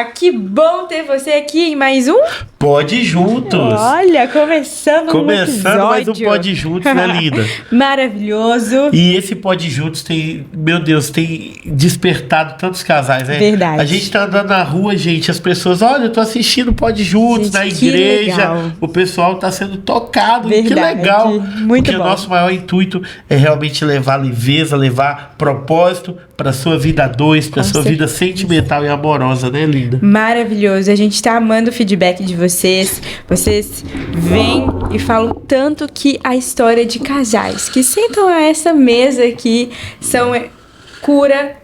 Que bom ter você aqui em mais um Pode Juntos. Olha, começando mais um Pode Juntos, né, linda? Maravilhoso. E esse Pode Juntos tem, meu Deus, tem despertado tantos casais, né? Verdade. A gente tá andando na rua, gente, as pessoas, olha, eu tô assistindo Pode Juntos, gente, na igreja, o pessoal tá sendo tocado. Verdade. Que legal. Muito porque bom. O nosso maior intuito é realmente levar leveza, levar propósito pra sua vida a dois, pra sua vida sentimental e amorosa, né, linda? Maravilhoso. A gente tá amando o feedback de vocês. Vocês vêm e falam tanto que a história de casais que sentam a essa mesa aqui são cura,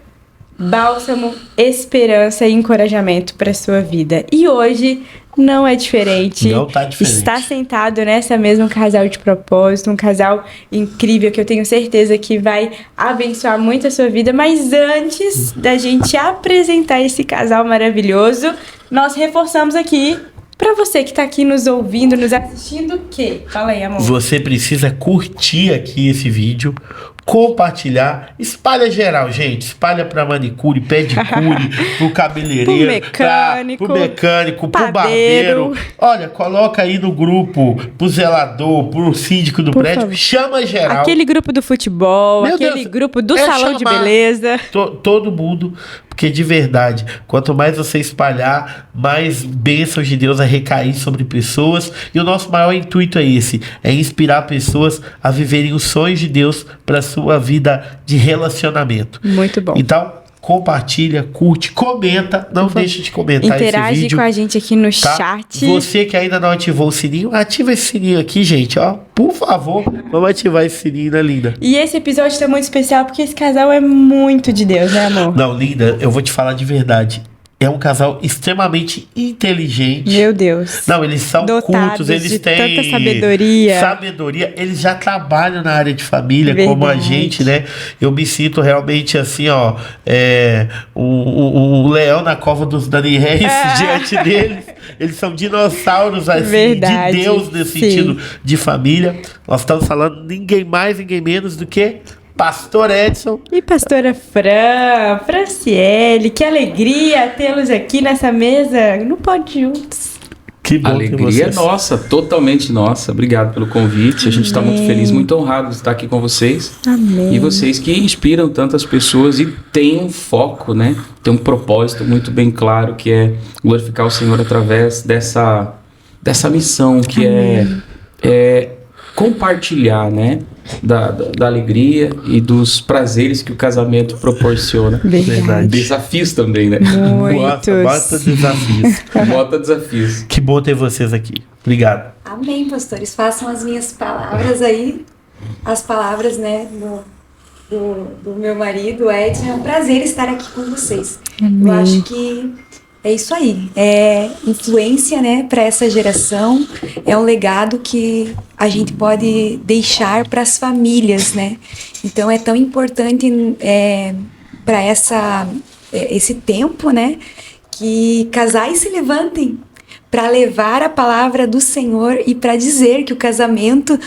bálsamo, esperança e encorajamento para sua vida. E hoje não é diferente. Não tá diferente. Está sentado nessa mesa um casal de propósito, um casal incrível que eu tenho certeza que vai abençoar muito a sua vida. Mas antes da gente apresentar esse casal maravilhoso, nós reforçamos aqui para você que está aqui nos ouvindo, nos assistindo, o quê? Fala aí, amor. Você precisa curtir aqui esse vídeo, compartilhar, espalha geral, gente. Espalha pra manicure, pedicure, pro cabeleireiro, pro mecânico, pro barbeiro. Olha, coloca aí no grupo, pro zelador, pro síndico do prédio, favor. Chama geral. Aquele grupo do futebol, aquele grupo do salão de beleza. Todo mundo, porque de verdade, quanto mais você espalhar, mais bênçãos de Deus a recair sobre pessoas. E o nosso maior intuito é esse, é inspirar pessoas a viverem os sonhos de Deus para sua vida de relacionamento. Muito bom. Então, compartilha, curte, comenta, não deixe de comentar esse vídeo. Interage com a gente aqui no chat. Você que ainda não ativou o sininho, ativa esse sininho aqui, gente, ó. Por favor, vamos ativar esse sininho, né, linda? E esse episódio tá muito especial porque esse casal é muito de Deus, né, amor? Não, linda, eu vou te falar de verdade. É um casal extremamente inteligente. Meu Deus. Não, eles são cultos, eles têm tanta sabedoria. Eles já trabalham na área de família, verdade, como a gente, né? Eu me sinto realmente assim, ó, um leão na cova dos Daniéis diante deles. Eles são dinossauros, assim, verdade, de Deus nesse sentido de família. Nós estamos falando ninguém mais, ninguém menos do que Pastor Edson e pastora Franciele. Que alegria tê-los aqui nessa mesa no Pode Juntos. Que bom. Alegria nossa, totalmente nossa. Obrigado pelo convite. A gente está muito feliz, muito honrado de estar aqui com vocês. Amém. E vocês que inspiram tantas pessoas e têm um foco, né? Tem um propósito muito bem claro, que é glorificar o Senhor através dessa missão que é compartilhar, né? Da alegria e dos prazeres que o casamento proporciona. Verdade. Desafios também, né? Muitos. Bota desafios. Bota desafios. Que bom ter vocês aqui. Obrigado. Amém, pastores. Façam as minhas palavras aí, as palavras, né, do meu marido, Edson. É um prazer estar aqui com vocês. Amém. Eu acho que é isso aí, é influência, né, para essa geração, é um legado que a gente pode deixar para as famílias, né? Então é tão importante para esse tempo, né, que casais se levantem para levar a palavra do Senhor e para dizer que o casamento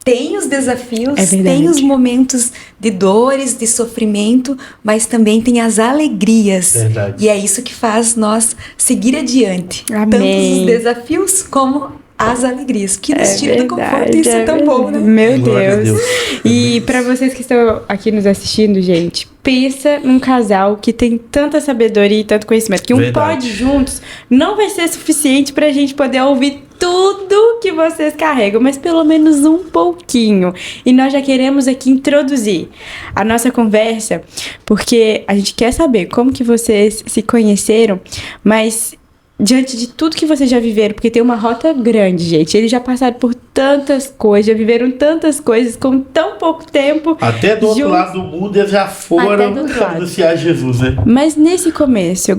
tem os desafios, tem os momentos de dores, de sofrimento, mas também tem as alegrias. Verdade. E é isso que faz nós seguir adiante. Amém. Tanto os desafios como as alegrias. Que nos tira do conforto, isso é tão bom, né? Meu Deus. E para vocês que estão aqui nos assistindo, gente, pensa num casal que tem tanta sabedoria e tanto conhecimento, que um Pode Juntos não vai ser suficiente pra gente poder ouvir tudo que vocês carregam, mas pelo menos um pouquinho. E nós já queremos aqui introduzir a nossa conversa, porque a gente quer saber como que vocês se conheceram, mas diante de tudo que vocês já viveram, porque tem uma rota grande, gente. Eles já passaram por tantas coisas, já viveram tantas coisas com tão pouco tempo. Até do outro lado do mundo eles já foram anunciar Jesus, né? Mas nesse começo,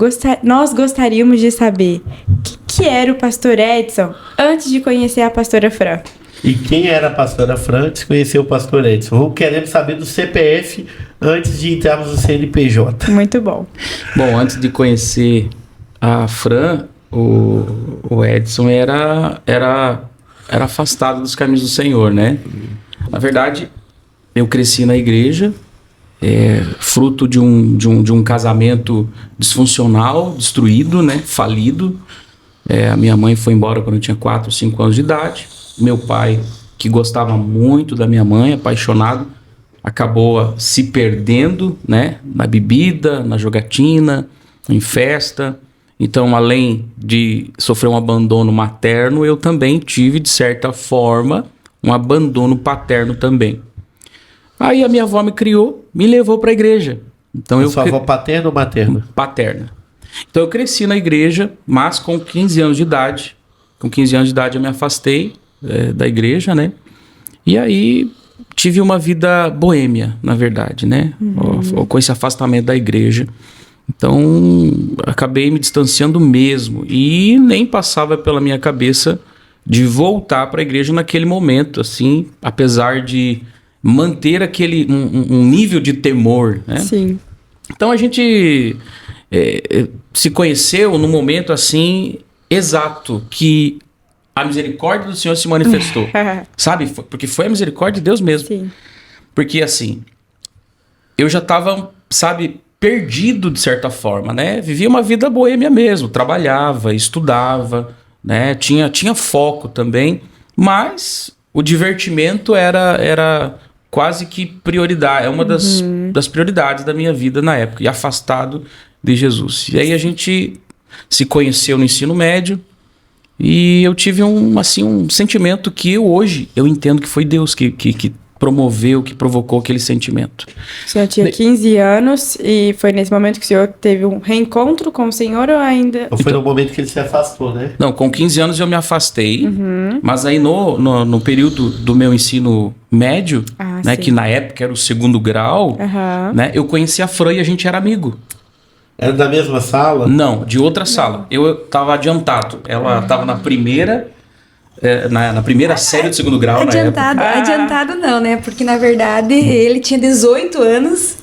nós gostaríamos de saber o que era o pastor Edson antes de conhecer a pastora Fran. E quem era a pastora Fran antes de conhecer o pastor Edson? Queremos saber do CPF antes de entrarmos no CNPJ. Muito bom. Bom, antes de conhecer a Fran, o Edson era afastado dos caminhos do Senhor, né? Na verdade, eu cresci na igreja fruto de um casamento disfuncional, destruído, né? Falido. A minha mãe foi embora quando eu tinha 4, 5 anos de idade. Meu pai, que gostava muito da minha mãe, apaixonado, acabou se perdendo, né? Na bebida, na jogatina, em festa. Então, além de sofrer um abandono materno, eu também tive, de certa forma, um abandono paterno também. Aí a minha avó me criou, me levou para a igreja. Então, sua avó paterna ou materna? Paterna. Então eu cresci na igreja, mas com 15 anos de idade. Com 15 anos de idade eu me afastei da igreja, né? E aí tive uma vida boêmia, na verdade, né? Com esse afastamento da igreja. Então acabei me distanciando mesmo. E nem passava pela minha cabeça de voltar para a igreja naquele momento, assim, apesar de manter aquele um nível de temor, né? Sim. Então a gente se conheceu no momento assim exato que a misericórdia do Senhor se manifestou. Sabe? Porque foi a misericórdia de Deus mesmo. Sim. Porque assim, eu já estava, sabe, perdido de certa forma, né? Vivia uma vida boêmia mesmo, trabalhava, estudava, né? Tinha foco também, mas o divertimento era quase que prioridade, é uma das prioridades da minha vida na época, e afastado de Jesus. E aí a gente se conheceu no ensino médio e eu tive um sentimento que hoje eu entendo que foi Deus que promoveu, que provocou aquele sentimento. O senhor tinha 15 anos e foi nesse momento que o senhor teve um reencontro com o Senhor ou ainda... Ou foi no momento que ele se afastou, né? Não, com 15 anos eu me afastei, mas aí no período do meu ensino médio, né, que na época era o 2º grau, né, eu conheci a Fran e a gente era amigo. Era da mesma sala? Não, de outra sala. Eu estava adiantado. Ela estava na primeira... na primeira série do 2º grau, adiantado, na época. Adiantado não, né? Porque, na verdade, ele tinha 18 anos.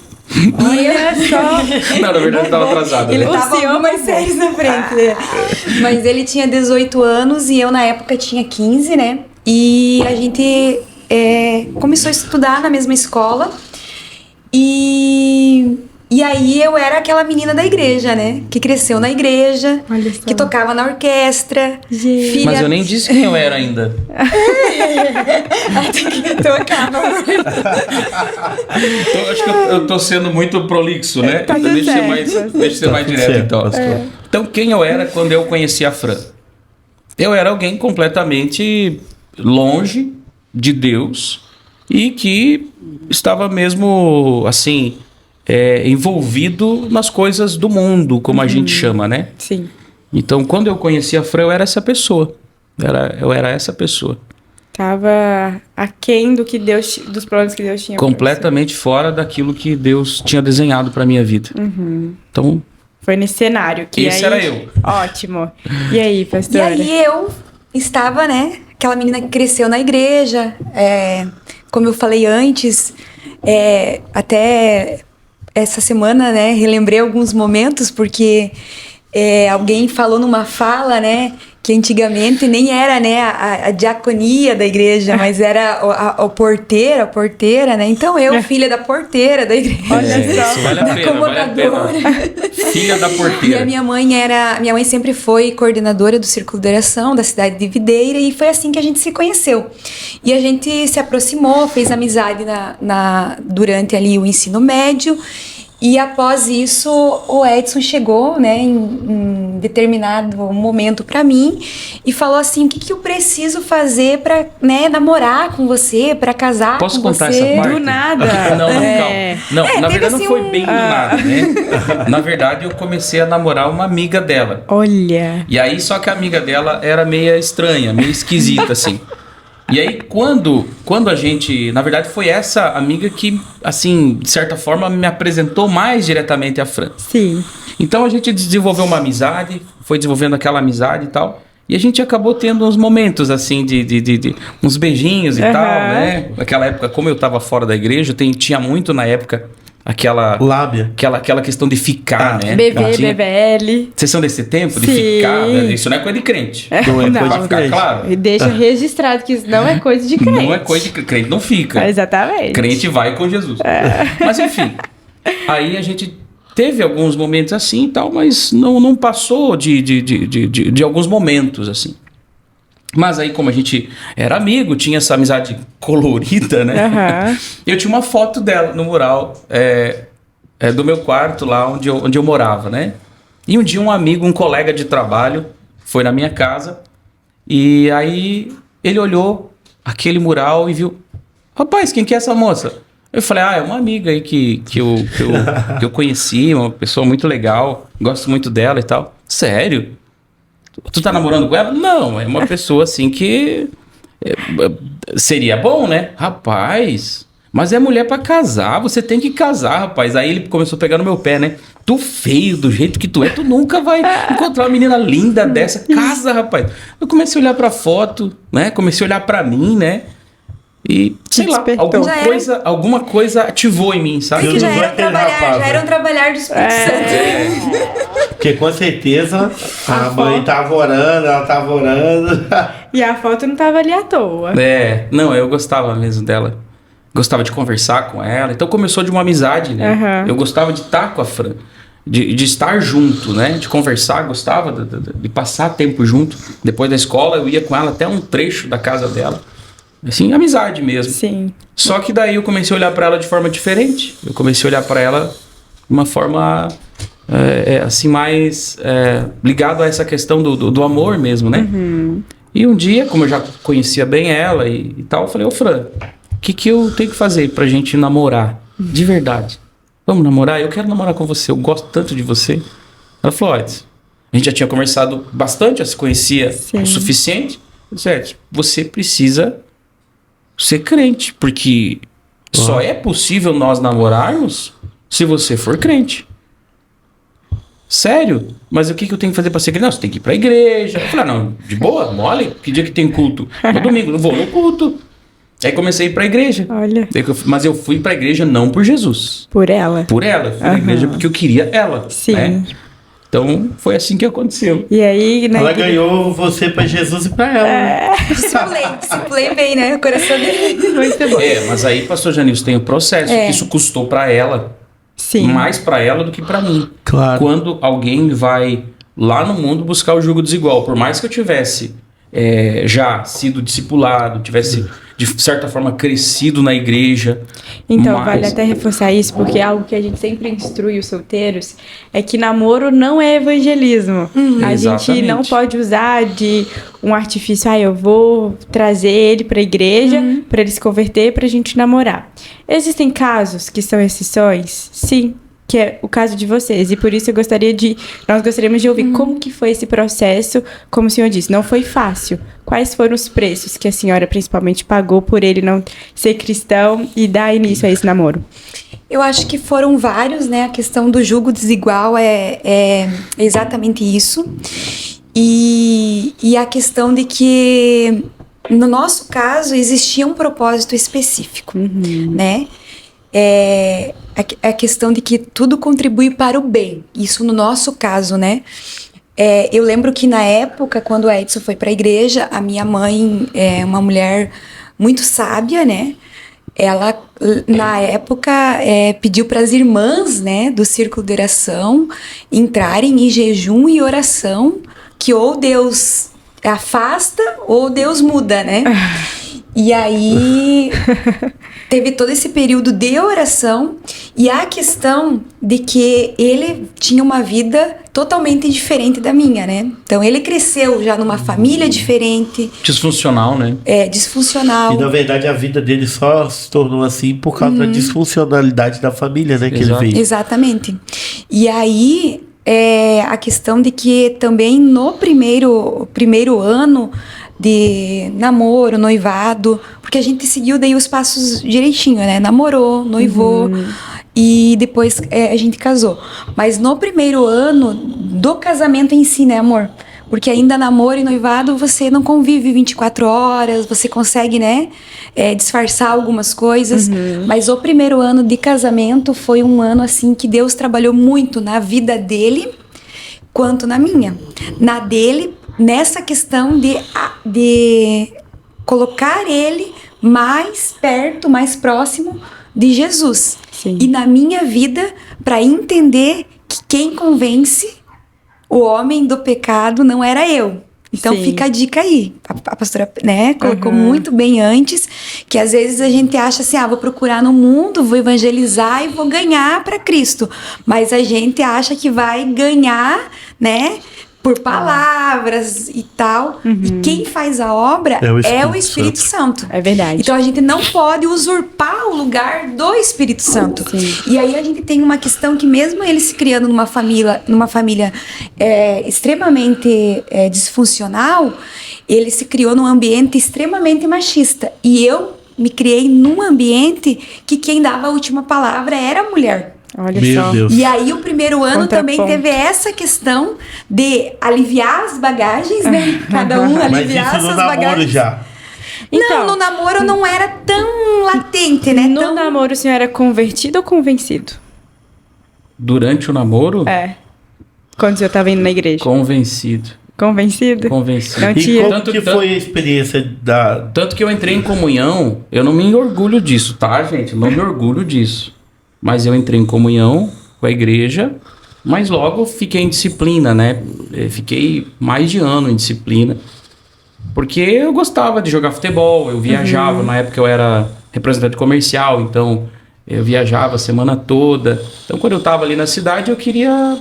Olha só. Não, na verdade, estava atrasado. Ele né? estava algumas séries na frente. Né? Mas ele tinha 18 anos e eu, na época, tinha 15, né? E a gente começou a estudar na mesma escola. E aí eu era aquela menina da igreja, né? Que cresceu na igreja, que tocava na orquestra. Gente. Mas eu nem disse quem eu era ainda. Então, acho que eu tô sendo muito prolixo, né? Tá Deixa eu certo. ser mais direto, então. Então, quem eu era quando eu conheci a Fran? Eu era alguém completamente longe de Deus e que estava mesmo, assim... envolvido nas coisas do mundo, como a gente chama, né? Sim. Então, quando eu conheci a Fran, eu era essa pessoa. Eu era essa pessoa. Tava aquém dos planos que Deus tinha. Completamente fora daquilo que Deus tinha desenhado para minha vida. Então... Foi nesse cenário. Que esse aí, era eu. Ótimo. E aí, pastora? E aí eu estava, né? Aquela menina que cresceu na igreja. Como eu falei antes, até... Essa semana, né, relembrei alguns momentos, porque alguém falou numa fala, né, que antigamente nem era, né, a diaconia da igreja, mas era a porteira, né? Então eu, filha da porteira da igreja. Olha só. Vale a pena. Filha da porteira. E a minha mãe sempre foi coordenadora do Círculo de Oração da cidade de Videira, e foi assim que a gente se conheceu. E a gente se aproximou, fez amizade durante ali o ensino médio. E após isso, o Edson chegou, né, em determinado momento para mim e falou assim: o que eu preciso fazer para, né, namorar com você, para casar Posso com contar você? essa parte? Do nada. Não, calma. Não, na verdade assim não foi bem do nada, né? Na verdade, eu comecei a namorar uma amiga dela. Olha. E aí, só que a amiga dela era meio estranha, meio esquisita, assim. E aí, quando a gente... Na verdade, foi essa amiga que, assim, de certa forma, me apresentou mais diretamente a Fran. Sim. Então, a gente desenvolveu uma amizade, foi desenvolvendo aquela amizade e tal. E a gente acabou tendo uns momentos, assim, de uns beijinhos e tal, né? Naquela época, como eu estava fora da igreja, tinha muito, na época, Lábia. Aquela questão de ficar, né? BV, BBL. Vocês são desse tempo de Sim. ficar? Né? Isso não é coisa de crente. Não é coisa Pra de ficar crente. claro. E deixa registrado que isso não é coisa de crente. Não é coisa de crente, não fica. Exatamente. Crente vai com Jesus. Mas enfim, aí a gente teve alguns momentos assim e tal, mas não passou de alguns momentos assim. Mas aí, como a gente era amigo, tinha essa amizade colorida, né? Uhum. Eu tinha uma foto dela no mural do meu quarto lá onde eu morava, né? E um dia um amigo, um colega de trabalho, foi na minha casa e aí ele olhou aquele mural e viu: rapaz, quem que é essa moça? Eu falei: é uma amiga aí que eu conheci, uma pessoa muito legal, gosto muito dela e tal. Sério? Tu tá namorando com ela? Não, é uma pessoa assim que seria bom, né? Rapaz, mas é mulher pra casar, você tem que casar, rapaz. Aí ele começou a pegar no meu pé, né? Tu feio, do jeito que tu é, tu nunca vai encontrar uma menina linda dessa. Casa, rapaz. Eu comecei a olhar pra foto, né? Comecei a olhar pra mim, né? E, sei lá, alguma coisa ativou em mim, sabe? É que já era um trabalhar do Espírito Santo. Porque com certeza a mãe tava orando, ela tava orando. E a foto não tava ali à toa. Não, eu gostava mesmo dela. Gostava de conversar com ela. Então começou de uma amizade, né? Uhum. Eu gostava de estar com a Fran, de estar junto, né? De conversar, gostava de passar tempo junto. Depois da escola eu ia com ela até um trecho da casa dela. Assim, amizade mesmo. Sim. Só que daí eu comecei a olhar pra ela de forma diferente. Eu comecei a olhar pra ela de uma forma assim, mais ligado a essa questão do amor mesmo, né? Uhum. E um dia, como eu já conhecia bem ela e tal, eu falei: ô Fran, o que eu tenho que fazer pra gente namorar? De verdade. Vamos namorar? Eu quero namorar com você, eu gosto tanto de você. Ela falou: olha, a gente já tinha conversado bastante, já se conhecia o suficiente. Certo, você precisa ser crente, porque só é possível nós namorarmos se você for crente. Sério? Mas o que eu tenho que fazer pra ser crente? Não, você tem que ir pra igreja. Eu falei: não, de boa, mole. Que dia que tem culto? No domingo, não vou no culto. Aí comecei a ir pra igreja. Olha. Mas eu fui pra igreja não por Jesus. Por ela. Por ela. Eu fui pra igreja porque eu queria ela. Sim. Né? Então, foi assim que aconteceu. E aí, ela ganhou você pra Jesus e pra ela. Discipulei bem, né? O coração dele. Muito bom. Mas aí, pastor Janilson, tem o processo. Que isso custou pra ela. Sim. Mais pra ela do que pra mim. Claro. Quando alguém vai lá no mundo buscar o jugo desigual, por mais que eu tivesse já sido discipulado, tivesse de certa forma crescido na igreja. Então, vale até reforçar isso, porque algo que a gente sempre instrui os solteiros é que namoro não é evangelismo. A gente não pode usar de um artifício: eu vou trazer ele pra igreja pra ele se converter, pra gente namorar. Existem casos que são exceções? Sim. Que é o caso de vocês, e por isso nós gostaríamos de ouvir como que foi esse processo. Como o senhor disse, não foi fácil. Quais foram os preços que a senhora principalmente pagou por ele não ser cristão e dar início a esse namoro? Eu acho que foram vários, né? A questão do jugo desigual é exatamente isso. E a questão de que, no nosso caso, existia um propósito específico, né? A questão de que tudo contribui para o bem. Isso no nosso caso, né? Eu lembro que na época, quando o Edson foi para a igreja, a minha mãe é uma mulher muito sábia, né? Ela, na época, pediu para as irmãs, né, do círculo de oração entrarem em jejum e oração, que ou Deus afasta ou Deus muda, né? E aí teve todo esse período de oração e a questão de que ele tinha uma vida totalmente diferente da minha, né? Então ele cresceu já numa família diferente. Disfuncional, né? Disfuncional. E na verdade a vida dele só se tornou assim por causa da disfuncionalidade da família, né? Que ele veio. Exatamente. E aí a questão de que também no primeiro ano de namoro, noivado, porque a gente seguiu daí os passos direitinho, né? Namorou, noivou e depois a gente casou. Mas no primeiro ano do casamento em si, né, amor? Porque ainda namoro e noivado, você não convive 24 horas, você consegue, né, disfarçar algumas coisas. Mas o primeiro ano de casamento foi um ano, assim, que Deus trabalhou muito na vida dele, quanto na minha. Na dele, nessa questão de colocar ele mais perto, mais próximo de Jesus. Sim. E na minha vida, para entender que quem convence o homem do pecado não era eu. Então fica a dica aí. A pastora, né, colocou muito bem antes, que às vezes a gente acha assim, vou procurar no mundo, vou evangelizar e vou ganhar para Cristo. Mas a gente acha que vai ganhar, né, por palavras e tal. E quem faz a obra é o Espírito Santo. É verdade. Então a gente não pode usurpar o lugar do Espírito Santo. Sim. E aí a gente tem uma questão que mesmo ele se criando numa família extremamente disfuncional, ele se criou num ambiente extremamente machista. E eu me criei num ambiente que quem dava a última palavra era a mulher. Olha Meu só. Deus. E aí o primeiro ano também teve essa questão de aliviar as bagagens, né? Cada um aliviar Mas isso suas no namoro bagagens. já. Então, não, no namoro não era tão latente, né? No namoro o senhor era convertido ou convencido? Durante o namoro? Quando o senhor estava indo na igreja? Convencido. Convencido? Convencido. Não E tinha. como que foi a experiência da... Tanto que eu entrei em comunhão, eu não me orgulho disso, tá, gente? Eu não me orgulho disso. Mas eu entrei em comunhão com a igreja, mas logo fiquei em disciplina, né? Fiquei mais de ano em disciplina. Porque eu gostava de jogar futebol, eu viajava, na época eu era representante comercial, então eu viajava a semana toda. Então quando eu tava ali na cidade, eu queria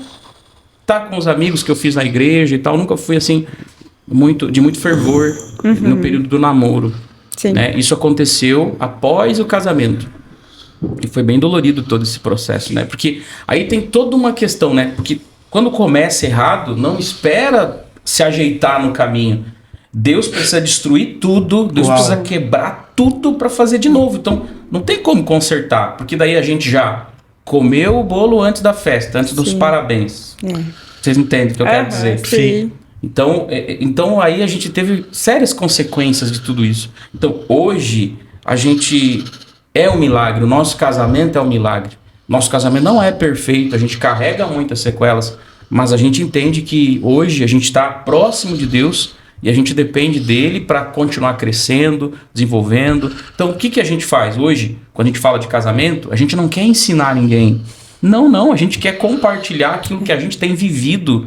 estar com os amigos que eu fiz na igreja e tal. Nunca fui assim, de muito fervor no período do namoro. Sim. Né? Isso aconteceu após o casamento. E foi bem dolorido todo esse processo, né? Porque aí tem toda uma questão, né? Porque quando começa errado, não espera se ajeitar no caminho. Deus precisa destruir tudo, Deus precisa quebrar tudo para fazer de novo. Então, não tem como consertar, porque daí a gente já comeu o bolo antes da festa, antes dos parabéns. Vocês entendem o que eu quero dizer? Sim. Então aí a gente teve sérias consequências de tudo isso. Então, hoje, a gente... é um milagre, o nosso casamento é um milagre. Nosso casamento não é perfeito, a gente carrega muitas sequelas, mas a gente entende que hoje a gente está próximo de Deus e a gente depende dele para continuar crescendo, desenvolvendo. Então o que a gente faz hoje, quando a gente fala de casamento, a gente não quer ensinar ninguém. Não, a gente quer compartilhar aquilo que a gente tem vivido,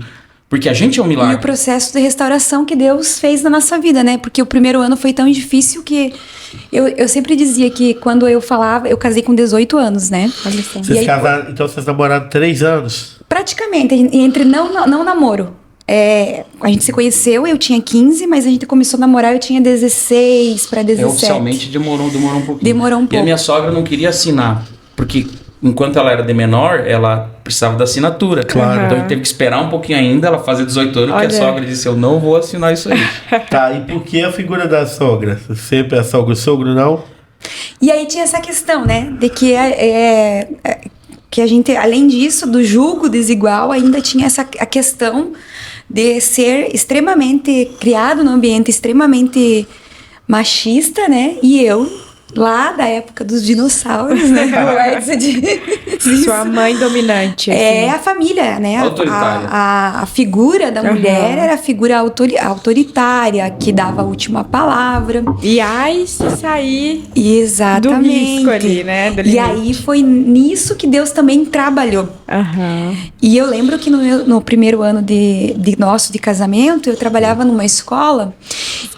porque a gente é um milagre. E o processo de restauração que Deus fez na nossa vida, né? Porque o primeiro ano foi tão difícil que... Eu sempre dizia que quando eu falava... Eu casei com 18 anos, né? Vocês casaram, então vocês namoraram 3 anos? Praticamente, entre não namoro. A gente se conheceu, eu tinha 15, mas a gente começou a namorar, eu tinha 16 para 17. Oficialmente demorou um pouquinho. Demorou um pouco. E a minha sogra não queria assinar, porque... enquanto ela era de menor, ela precisava da assinatura. Claro. Então a gente teve que esperar um pouquinho ainda, ela fazer 18 anos, porque a sogra disse, eu não vou assinar isso aí. Tá, e por que a figura da sogra? Sempre é sogra e sogro, não? E aí tinha essa questão, né? De que que a gente, além disso, do julgo desigual, ainda tinha a questão de ser extremamente criado num ambiente extremamente machista, né? E eu... lá da época dos dinossauros, né? Sua mãe dominante. Assim. É a família, né? Autoritária. A figura da mulher era a figura autoritária, que dava a última palavra. E aí se sair Exatamente. do risco ali, né? Do e aí foi nisso que Deus também trabalhou. E eu lembro que no primeiro ano de casamento, eu trabalhava numa escola,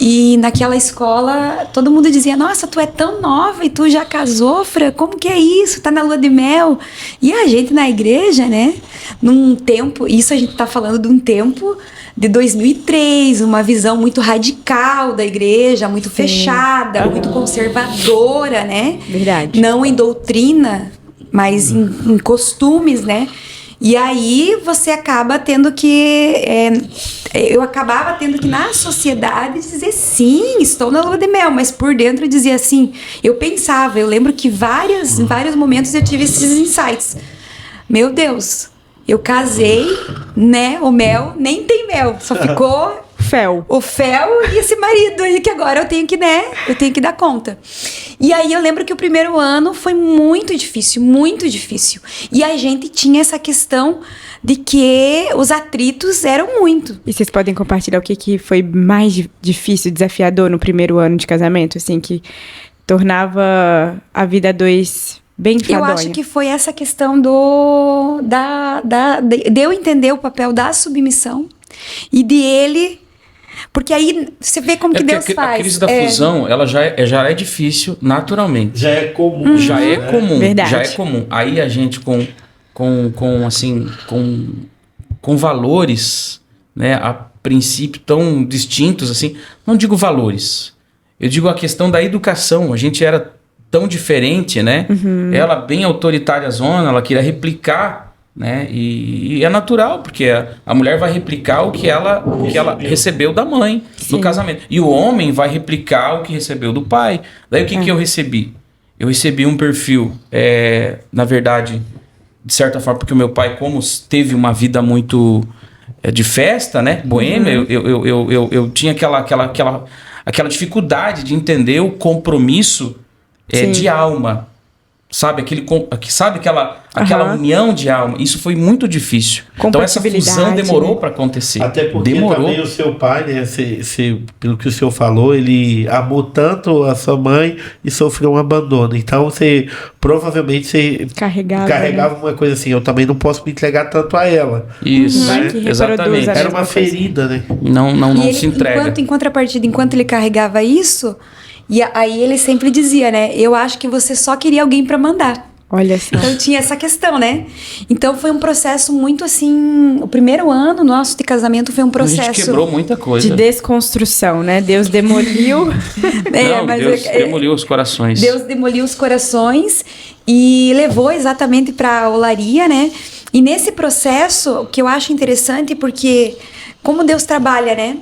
e naquela escola todo mundo dizia, nossa, tu é tão nova e tu já casou, Fran, como que é isso? Tá na lua de mel. E a gente na igreja, né, num tempo, isso a gente tá falando de um tempo de 2003, uma visão muito radical da igreja, muito fechada, muito conservadora, né? Verdade. Não em doutrina, mas em costumes, né? E aí você acaba tendo que... eu acabava tendo que na sociedade dizer sim, estou na lua de mel, mas por dentro eu dizia assim, eu lembro que em vários momentos eu tive esses insights. Meu Deus, eu casei, né? O mel, nem tem mel, só ficou o fel e esse marido aí que agora eu tenho que, né? Eu tenho que dar conta. E aí eu lembro que o primeiro ano foi muito difícil, muito difícil. E a gente tinha essa questão de que os atritos eram muito. E vocês podem compartilhar o que foi mais difícil, desafiador no primeiro ano de casamento, assim, que tornava a vida a dois bem enfadonha? Eu acho que foi essa questão de eu entender o papel da submissão e de ele. Porque aí você vê como que Deus faz. A crise da fusão, ela já é difícil naturalmente. Já é comum. Já é comum. Verdade. Já é comum. Aí a gente com valores, né, a princípio tão distintos assim, não digo valores, eu digo a questão da educação. A gente era tão diferente, né? Ela bem autoritária zona, ela queria replicar, né? E é natural, porque a mulher vai replicar o que ela recebeu da mãe no casamento. E o homem vai replicar o que recebeu do pai. Daí o que eu recebi? Eu recebi um perfil, na verdade, de certa forma, porque o meu pai, como teve uma vida muito de festa, né? Boêmia, eu tinha aquela dificuldade de entender o compromisso de alma. Sabe, aquela união de alma. Isso foi muito difícil. Então essa fusão demorou para acontecer. Até porque também o seu pai, né, pelo que o senhor falou, ele amou tanto a sua mãe e sofreu um abandono. Então você provavelmente carregava uma coisa assim, eu também não posso me entregar tanto a ela. Isso, né? Exatamente. Era uma ferida, né? Não se entrega. Em contrapartida, enquanto ele carregava isso, e aí ele sempre dizia, né? Eu acho que você só queria alguém para mandar. Olha só. Então tinha essa questão, né? Então foi um processo muito assim. O primeiro ano nosso de casamento foi um processo. A gente quebrou muita coisa. De desconstrução, né? Deus demoliu. Deus demoliu os corações. Deus demoliu os corações e levou exatamente para a olaria, né? E nesse processo, o que eu acho interessante, porque como Deus trabalha, né?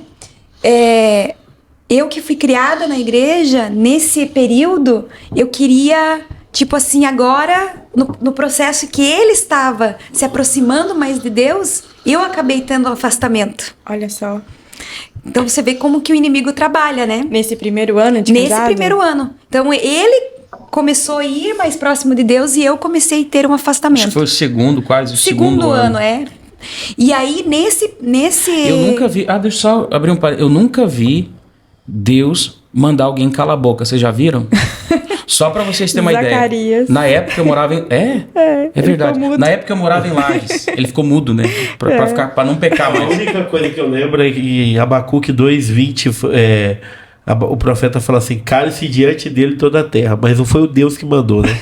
Eu que fui criada na igreja, nesse período, eu queria, tipo assim, agora, no processo que ele estava se aproximando mais de Deus, eu acabei tendo um afastamento. Olha só. Então você vê como que o inimigo trabalha, né? Nesse primeiro ano de casado? Nesse primeiro ano. Então ele começou a ir mais próximo de Deus e eu comecei a ter um afastamento. Acho que foi o segundo ano. E aí, nesse... Eu nunca vi... deixa eu só abrir um parênteses. Eu nunca vi Deus mandar alguém calar a boca. Vocês já viram? Só pra vocês terem uma ideia. Na época eu morava em... É verdade. Na época eu morava em Lages. Ele ficou mudo, né? Pra não pecar mais. A única coisa que eu lembro é que em Abacuque 2:20 o profeta fala assim: cale-se diante dele toda a terra. Mas não foi o Deus que mandou, né?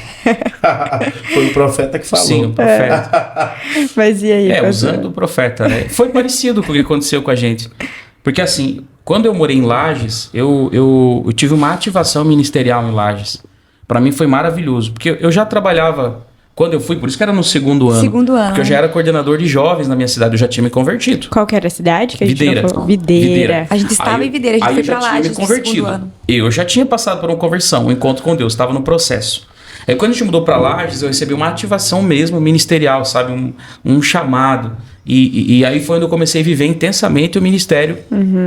Foi o profeta que falou. Sim, o profeta. Mas e aí? Usando o profeta, né? Foi parecido com o que aconteceu com a gente. Porque assim, quando eu morei em Lages, eu tive uma ativação ministerial em Lages. Para mim foi maravilhoso, porque eu já trabalhava, quando eu fui, por isso que era no segundo ano. Porque eu já era coordenador de jovens na minha cidade, eu já tinha me convertido. Qual que era a cidade? Que a gente Videira. A gente estava em Videira, a gente foi pra Lages no segundo ano. Eu já tinha passado por uma conversão, um encontro com Deus, estava no processo. Aí quando a gente mudou para Lages, eu recebi uma ativação mesmo ministerial, sabe? Um chamado. E aí foi onde eu comecei a viver intensamente o ministério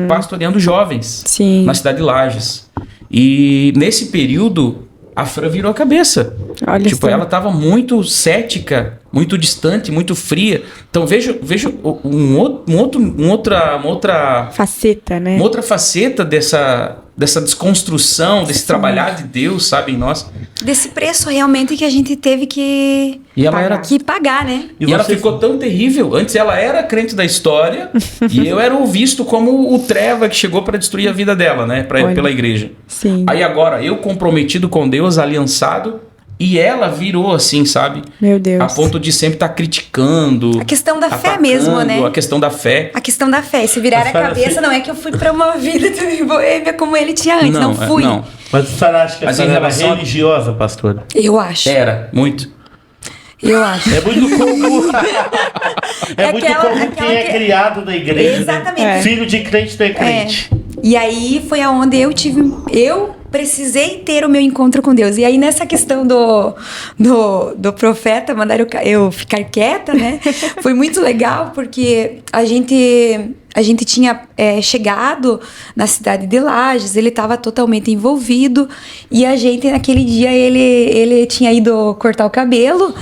pastoreando jovens na cidade de Lages. E nesse período, a Fran virou a cabeça. Olha tipo, ela estava muito cética, muito distante, muito fria. Então vejo uma outra faceta, né? Uma outra faceta dessa desconstrução, desse trabalhar de Deus, sabe, em nós. Desse preço realmente que a gente teve que pagar, né? E ela ficou tão terrível. Antes ela era crente da história e eu era visto como o treva que chegou para destruir a vida dela, né? Pela igreja. Sim. Aí agora, eu comprometido com Deus, aliançado, e ela virou assim, sabe? Meu Deus. A ponto de sempre estar criticando. A questão da fé mesmo, né? A questão da fé. A questão da fé. Se virar a cabeça, não é que eu fui pra uma vida de boêmia como ele tinha antes. Não fui. Não. Mas você acha que a senhora era religiosa, pastora? Eu acho. Era, muito. Eu acho. É muito comum. Muito comum quem é criado na igreja. Exatamente. Né? Filho de crente não é crente. E aí foi aonde eu precisei ter o meu encontro com Deus. E aí, nessa questão do profeta, mandaram eu ficar quieta, né? Foi muito legal, porque a gente tinha chegado na cidade de Lages, ele estava totalmente envolvido, e a gente, naquele dia, ele tinha ido cortar o cabelo,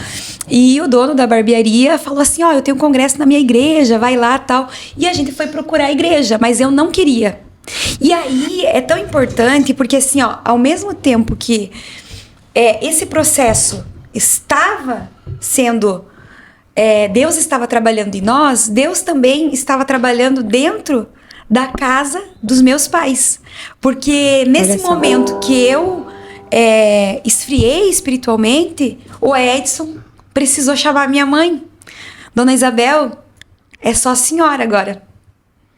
e o dono da barbearia falou assim, eu tenho um congresso na minha igreja, vai lá, tal. E a gente foi procurar a igreja, mas eu não queria. E aí, é tão importante, porque assim, ao mesmo tempo que esse processo estava sendo... Deus estava trabalhando em nós, Deus também estava trabalhando dentro da casa dos meus pais. Porque nesse momento que eu esfriei espiritualmente, o Edson precisou chamar minha mãe. Dona Isabel, é só a senhora agora.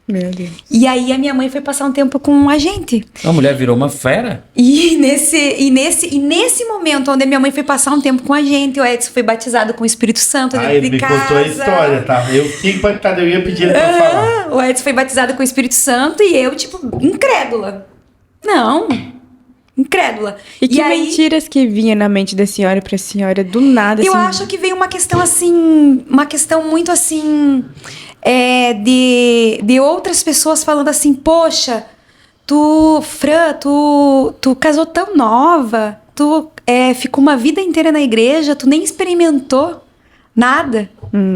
Meu Deus. E aí a minha mãe foi passar um tempo com a gente. A mulher virou uma fera. E nesse momento onde a minha mãe foi passar um tempo com a gente, o Edson foi batizado com o Espírito Santo dentro ele de casa. me contou a história, tá? Eu fiquei impactado, eu ia pedir ele pra falar. O Edson foi batizado com o Espírito Santo e eu, incrédula. Não, incrédula. E que mentiras que vinha na mente da senhora pra senhora do nada? Eu acho que veio uma questão assim, muito assim... de outras pessoas falando assim, poxa, Fran, tu casou tão nova, tu ficou uma vida inteira na igreja, tu nem experimentou nada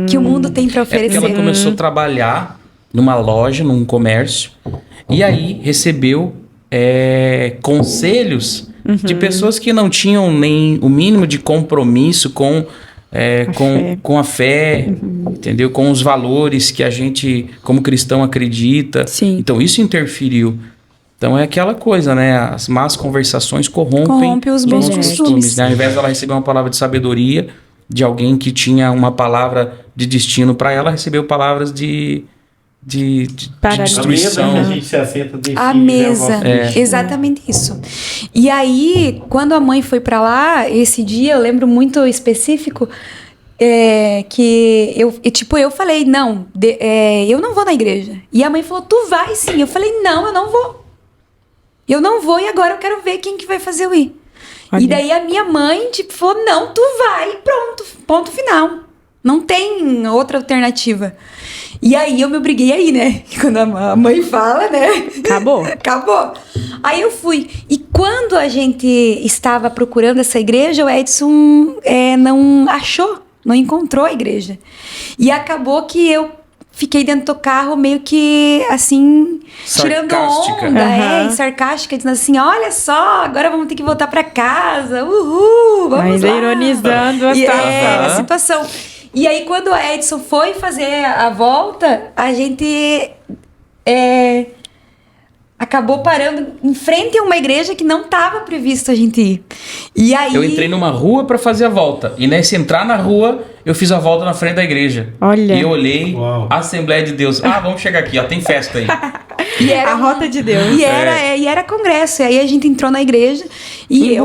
que o mundo tem para oferecer. Porque ela começou a trabalhar numa loja, num comércio, e aí recebeu conselhos de pessoas que não tinham nem o mínimo de compromisso com a fé, entendeu? Com os valores que a gente, como cristão, acredita. Sim. Então, isso interferiu. Então, é aquela coisa, né? As más conversações corrompem os bons costumes. Né? Ao invés dela receber uma palavra de sabedoria de alguém que tinha uma palavra de destino para ela, recebeu palavras de destruição. A gente se assenta, a mesa, exatamente isso. E aí, quando a mãe foi pra lá, esse dia eu lembro muito específico, que eu falei, não, eu não vou na igreja. E a mãe falou, tu vai sim. Eu falei, não, eu não vou. Eu não vou e agora eu quero ver quem que vai fazer eu ir. Olha. E daí a minha mãe, falou, não, tu vai e pronto, ponto final. Não tem outra alternativa. E aí eu me obriguei a ir, né? Quando a mãe fala, né? Acabou. Acabou. Aí eu fui. E quando a gente estava procurando essa igreja, o Edson não achou, não encontrou a igreja. E acabou que eu fiquei dentro do carro meio que, assim, tirando onda, e sarcástica, dizendo assim, olha só, agora vamos ter que voltar pra casa, uhul, vamos lá. Ironizando a situação. E aí, quando o Edson foi fazer a volta, a gente acabou parando em frente a uma igreja que não estava previsto a gente ir. E aí... Eu entrei numa rua para fazer a volta. E nesse entrar na rua, eu fiz a volta na frente da igreja. Olha. E eu olhei, Assembleia de Deus. Vamos chegar aqui, tem festa aí. E era a rota de Deus. E era congresso. E aí a gente entrou na igreja. E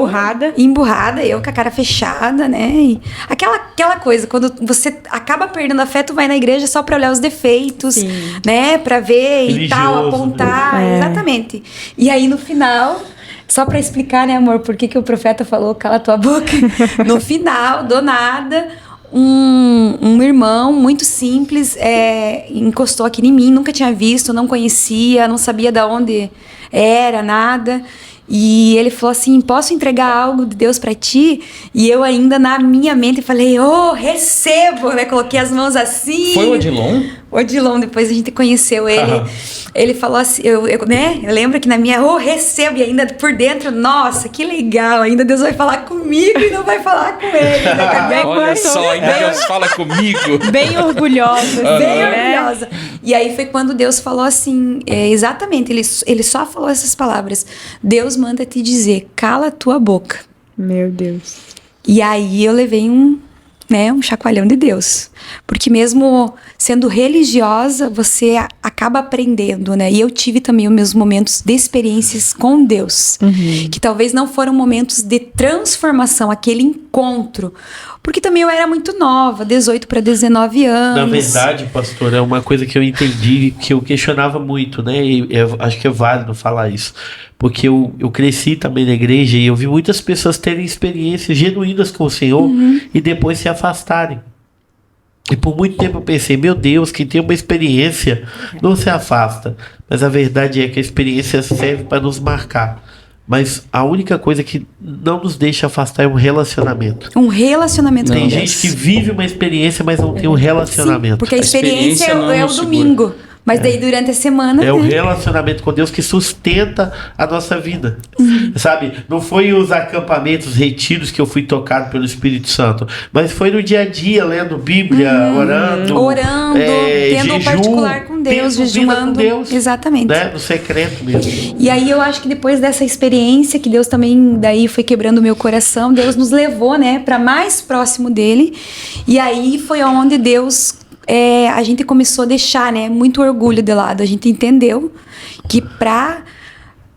emburrada, eu com a cara fechada, né? E aquela coisa, quando você acaba perdendo a fé, tu vai na igreja só pra olhar os defeitos, sim, né? Pra ver religioso, e tal, apontar. Exatamente. E aí no final... Só pra explicar, né, amor, por que o profeta falou cala tua boca. No final, do nada, um irmão muito simples encostou aqui em mim, nunca tinha visto, não conhecia, não sabia de onde era, nada. E ele falou assim, posso entregar algo de Deus pra ti? E eu ainda na minha mente falei, recebo, né? Coloquei as mãos assim. Foi o Odilon? O Odilon, depois a gente conheceu ele. Ele falou assim, eu lembro que na minha, recebo, e ainda por dentro, nossa, que legal, ainda Deus vai falar comigo e não vai falar com ele. Olha só, ainda Deus fala comigo. Bem orgulhosa. Bem orgulhosa. E aí foi quando Deus falou assim, exatamente, ele só falou essas palavras, Deus manda te dizer, cala tua boca. Meu Deus. E aí eu levei um chacoalhão de Deus. Porque mesmo sendo religiosa, você acaba aprendendo, né? E eu tive também os meus momentos de experiências com Deus. Que talvez não foram momentos de transformação, aquele encontro. porque também eu era muito nova, 18 para 19 anos. Na verdade, pastor, é uma coisa que eu entendi, que eu questionava muito, né? E acho que é válido falar isso. Porque eu cresci também na igreja e eu vi muitas pessoas terem experiências genuínas com o Senhor e depois se afastarem. E por muito tempo eu pensei, meu Deus, quem tem uma experiência não se afasta. Mas a verdade é que a experiência serve para nos marcar. Mas a única coisa que não nos deixa afastar é um relacionamento. Um relacionamento com Deus. Tem gente que vive uma experiência, mas não tem um relacionamento. Sim, porque a experiência é o domingo. Mas daí durante a semana... É o relacionamento com Deus que sustenta a nossa vida. Sabe? Não foi os acampamentos, retiros que eu fui tocado pelo Espírito Santo. Mas foi no dia a dia, lendo Bíblia, orando, tendo um particular com Deus, jejuando. Com Deus, exatamente. Né? No secreto mesmo. E aí eu acho que depois dessa experiência, que Deus também daí foi quebrando o meu coração, Deus nos levou, né, para mais próximo dele. E aí foi onde Deus... a gente começou a deixar, né, muito orgulho de lado. A gente entendeu que para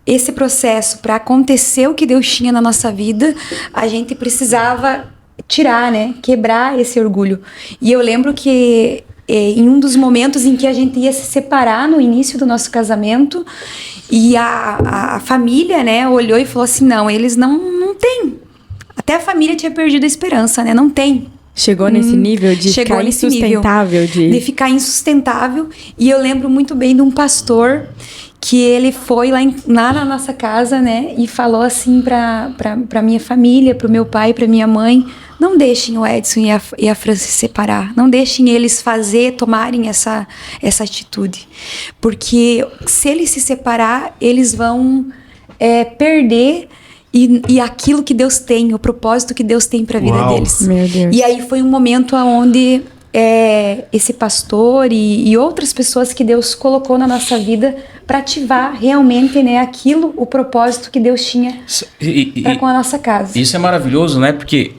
esse processo, para acontecer o que Deus tinha na nossa vida, a gente precisava tirar, né, quebrar esse orgulho. E eu lembro que em um dos momentos em que a gente ia se separar no início do nosso casamento, e a família, né, olhou e falou assim, não, eles não têm. Até a família tinha perdido a esperança, né, não tem. Chegou nesse nível de ficar insustentável? De ficar insustentável. E eu lembro muito bem de um pastor que ele foi lá na nossa casa, né? E falou assim pra minha família, pro meu pai, pra minha mãe: não deixem o Edson e a Fran se separar. Não deixem eles tomarem essa atitude. Porque se eles se separar, eles vão perder... E aquilo que Deus tem, o propósito que Deus tem para a vida deles. Meu Deus. E aí foi um momento onde esse pastor e outras pessoas que Deus colocou na nossa vida para ativar realmente, né, aquilo, o propósito que Deus tinha com a nossa casa. Isso é maravilhoso, né? Porque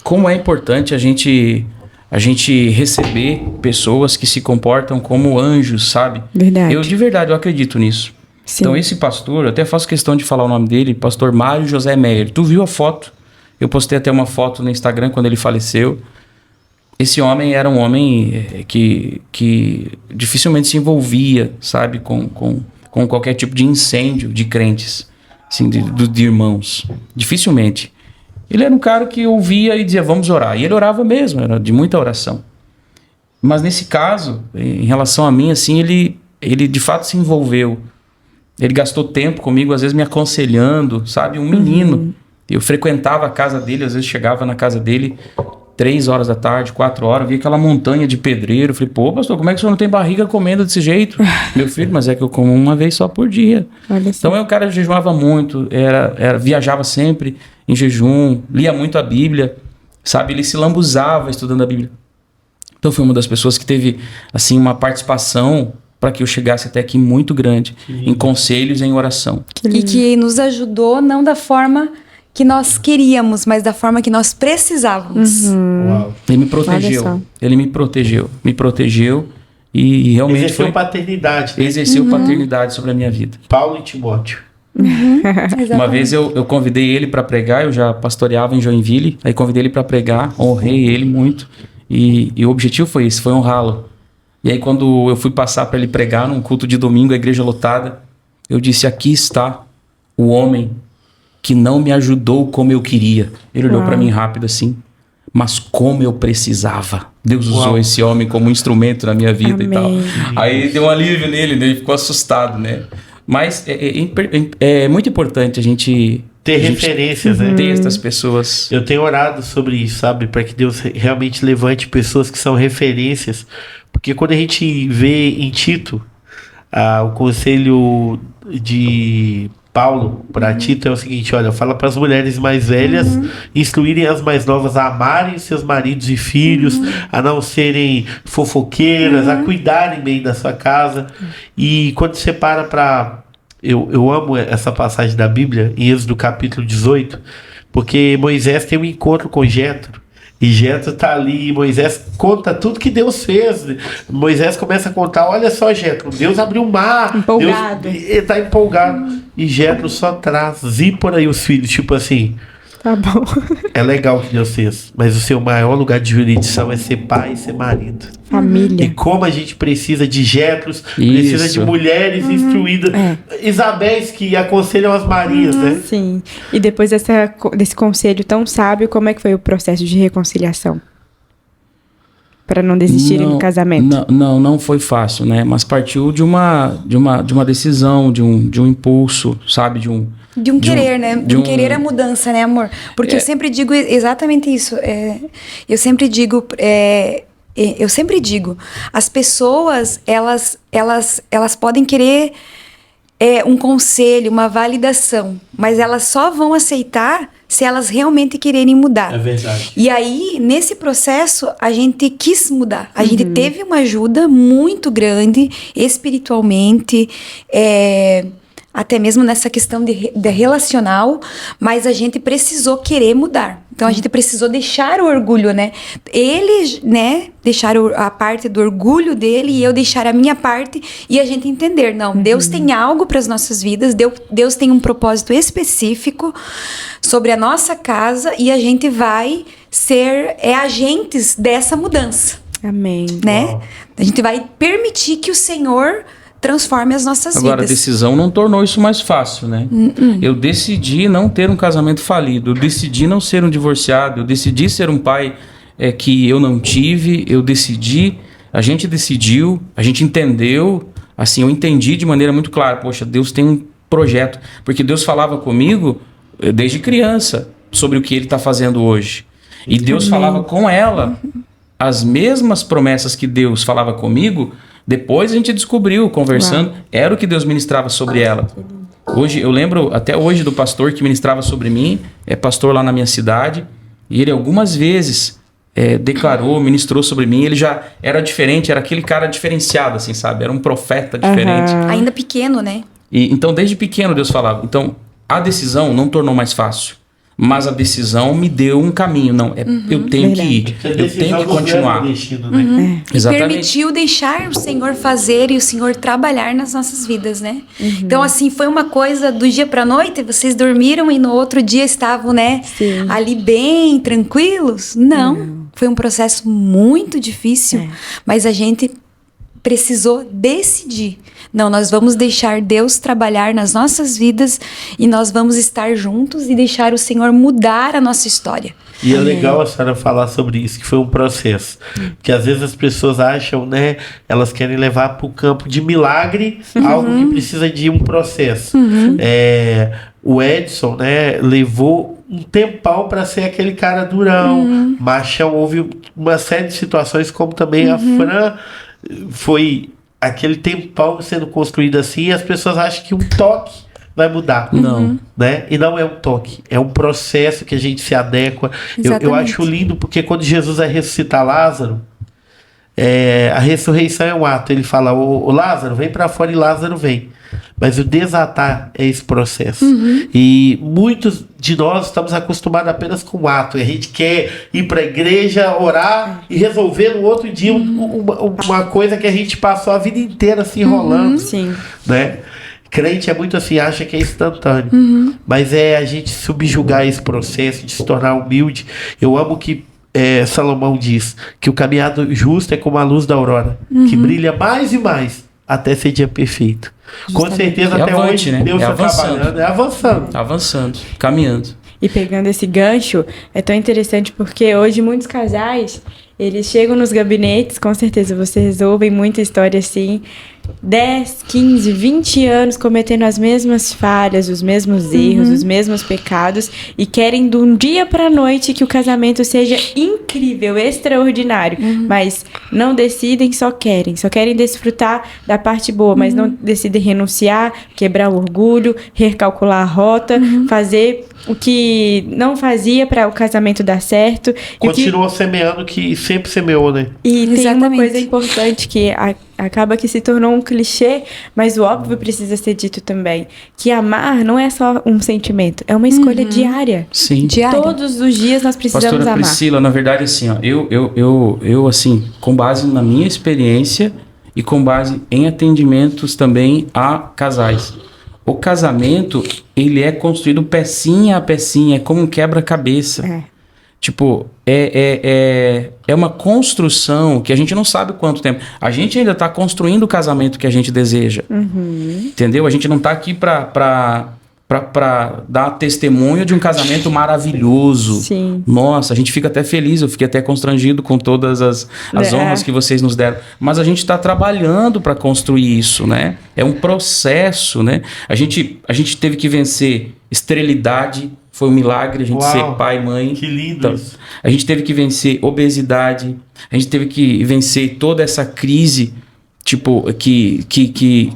como é importante a gente receber pessoas que se comportam como anjos, sabe? Verdade. De verdade, eu acredito nisso. Sim. Então esse pastor, eu até faço questão de falar o nome dele, pastor Mário José Meyer. Tu viu a foto? Eu postei até uma foto no Instagram quando ele faleceu. Esse homem era um homem que dificilmente se envolvia, sabe, com qualquer tipo de incêndio de crentes, assim, de irmãos. Dificilmente. Ele era um cara que ouvia e dizia, vamos orar. E ele orava mesmo, era de muita oração. Mas nesse caso, em relação a mim, assim, ele de fato se envolveu. Ele gastou tempo comigo, às vezes me aconselhando, sabe? Um menino. Eu frequentava a casa dele, às vezes chegava na casa dele 3 horas da tarde, 4 horas, via aquela montanha de pedreiro. Eu falei, pô, pastor, como é que o senhor não tem barriga comendo desse jeito? Meu filho, mas é que eu como uma vez só por dia. Então o cara jejuava muito, viajava sempre em jejum, lia muito a Bíblia, sabe? Ele se lambuzava estudando a Bíblia. Então foi uma das pessoas que teve, assim, uma participação para que eu chegasse até aqui muito grande, em conselhos e em oração. E que nos ajudou não da forma que nós queríamos, mas da forma que nós precisávamos. Ele me protegeu. Ele me protegeu e realmente exerceu paternidade. Né? Exerceu paternidade sobre a minha vida. Paulo e Timóteo. Uma vez eu convidei ele para pregar, eu já pastoreava em Joinville, aí convidei ele para pregar, honrei ele muito, e o objetivo foi esse, foi honrá-lo. E aí quando eu fui passar para ele pregar num culto de domingo, a igreja lotada, eu disse, aqui está o homem que não me ajudou como eu queria. Ele olhou para mim rápido assim, mas como eu precisava. Deus usou esse homem como um instrumento na minha vida. Amém. E tal. Aí deu um alívio nele, né? Ele ficou assustado, né? Mas é muito importante a gente ter referências, né? Ter essas pessoas. Eu tenho orado sobre isso, sabe? Para que Deus realmente levante pessoas que são referências. Porque quando a gente vê em Tito, o conselho de Paulo para Tito é o seguinte, olha, fala para as mulheres mais velhas instruírem as mais novas a amarem seus maridos e filhos, a não serem fofoqueiras, a cuidarem bem da sua casa. E quando você para... Eu amo essa passagem da Bíblia, em Êxodo capítulo 18, porque Moisés tem um encontro com Jétro. E Jétro tá ali, e Moisés conta tudo que Deus fez. Moisés começa a contar, olha só, Jétro, Deus abriu o mar. Empolgado. Ele tá empolgado. E Jétro só traz Zípora e os filhos, tipo assim, Tá bom. É legal que Deus fez, mas o seu maior lugar de jurisdição é ser pai e ser marido. Família. E como a gente precisa de Jetros, precisa de mulheres instruídas, Isabéis que aconselham as Marias, né? Sim. E depois desse conselho tão sábio, como é que foi o processo de reconciliação? Para não desistirem do casamento. Não foi fácil, né? Mas partiu de uma decisão, de um impulso, sabe? De um querer, né? De um querer a mudança, né, amor? Porque eu sempre digo exatamente isso. Eu sempre digo, as pessoas, elas podem querer um conselho, uma validação, mas elas só vão aceitar se elas realmente quererem mudar. É verdade. E aí, nesse processo, a gente quis mudar. A gente teve uma ajuda muito grande, espiritualmente, até mesmo nessa questão de relacional, mas a gente precisou querer mudar. Então, a gente precisou deixar o orgulho, né? Ele, né, deixar a parte do orgulho dele e eu deixar a minha parte e a gente entender, não, Deus tem algo para as nossas vidas, Deus tem um propósito específico sobre a nossa casa e a gente vai ser agentes dessa mudança. Amém. Né? Uau. A gente vai permitir que o Senhor transforme as nossas vidas. Agora, a decisão não tornou isso mais fácil, né? Eu decidi não ter um casamento falido, eu decidi não ser um divorciado, eu decidi ser um pai que eu não tive, a gente decidiu, a gente entendeu, assim, eu entendi de maneira muito clara, poxa, Deus tem um projeto, porque Deus falava comigo desde criança sobre o que Ele está fazendo hoje. E Deus falava com ela as mesmas promessas que Deus falava comigo. Depois a gente descobriu, conversando, era o que Deus ministrava sobre ela. Hoje, eu lembro até hoje do pastor que ministrava sobre mim, é pastor lá na minha cidade, e ele algumas vezes declarou, ministrou sobre mim, ele já era diferente, era aquele cara diferenciado, assim, sabe? Era um profeta diferente. Ainda pequeno, né? E, então, desde pequeno Deus falava. Então, a decisão não tornou mais fácil. Mas a decisão me deu um caminho. Não, eu tenho que ir. Eu tenho que continuar. Destino, né? Exatamente. Permitiu deixar o Senhor fazer e o Senhor trabalhar nas nossas vidas, né? Então, assim, foi uma coisa do dia pra noite, vocês dormiram e no outro dia estavam, né? Sim. Ali bem tranquilos? Não. Foi um processo muito difícil, mas a gente precisou decidir. Não, nós vamos deixar Deus trabalhar nas nossas vidas e nós vamos estar juntos e deixar o Senhor mudar a nossa história. E é legal a senhora falar sobre isso, que foi um processo. Porque às vezes as pessoas acham, né, elas querem levar para o campo de milagre algo que precisa de um processo. O Edson, né, levou um tempão para ser aquele cara durão, machão. Houve uma série de situações, como também a Fran foi aquele tempão sendo construído assim, e as pessoas acham que um toque vai mudar. Não. Né? E não é um toque, é um processo que a gente se adequa. Eu acho lindo porque quando Jesus vai ressuscitar Lázaro, a ressurreição é um ato. Ele fala, o Lázaro, vem para fora, e Lázaro vem. Mas o desatar é esse processo. E muitos de nós estamos acostumados apenas com o ato. E a gente quer ir para a igreja, orar e resolver no outro dia uma coisa que a gente passou a vida inteira se enrolando. Sim. Né? Crente é muito assim, acha que é instantâneo. Mas é a gente subjugar esse processo de se tornar humilde. Eu amo que Salomão diz que o caminhado justo é como a luz da aurora, que brilha mais e mais até ser dia perfeito. Com certeza até avante, hoje, né? Deus está trabalhando, avançando, caminhando. E pegando esse gancho, é tão interessante porque hoje muitos casais, eles chegam nos gabinetes, com certeza vocês ouvem muita história assim, 10, 15, 20 anos cometendo as mesmas falhas, os mesmos erros, os mesmos pecados, e querem de um dia pra noite que o casamento seja incrível, extraordinário, mas não decidem, só querem desfrutar da parte boa, mas não decidem renunciar, quebrar o orgulho, recalcular a rota, fazer o que não fazia para o casamento dar certo. Continua semeando o que sempre semeou, né? E tem uma coisa importante que acaba que se tornou um clichê, mas o óbvio precisa ser dito também, que amar não é só um sentimento, é uma escolha diária. Sim. Diária. Todos os dias nós precisamos Pastora amar. Priscila, na verdade, assim, ó, eu assim, com base na minha experiência e com base em atendimentos também a casais, o casamento, ele é construído pecinha a pecinha, é como um quebra-cabeça. Tipo, é uma construção que a gente não sabe quanto tempo. A gente ainda está construindo o casamento que a gente deseja. Entendeu? A gente não está aqui para dar testemunho de um casamento maravilhoso. Sim. Nossa, a gente fica até feliz, eu fiquei até constrangido com todas as honras que vocês nos deram. Mas a gente está trabalhando para construir isso, né? É um processo, né? A gente teve que vencer esterilidade, foi um milagre a gente ser pai e mãe. Que lindo isso. A gente teve que vencer obesidade, a gente teve que vencer toda essa crise, tipo, que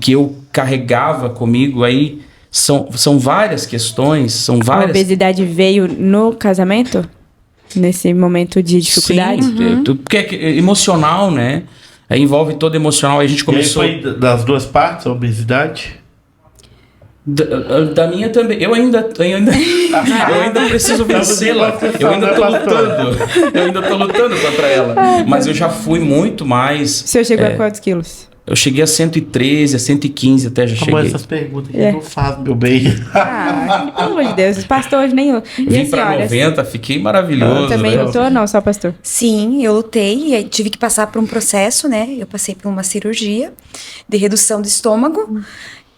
eu carregava comigo aí. São várias questões, são várias... A obesidade veio no casamento? Nesse momento de dificuldade? Sim, porque é emocional, né? Envolve todo emocional. Aí a gente começou... E aí foi das duas partes a obesidade? Da minha também. Eu ainda preciso vencê-la. Eu ainda tô lutando contra ela. Mas eu já fui muito mais... O senhor chegou a quantos quilos? Eu cheguei a 113, a 115 até já cheguei. Essas perguntas que não faz, meu bem. Pelo amor de Deus, os pastores nem... Vim pra 90, fiquei maravilhoso. Também lutou ou não, só pastor? Sim, eu lutei e tive que passar por um processo, né? Eu passei por uma cirurgia de redução do estômago.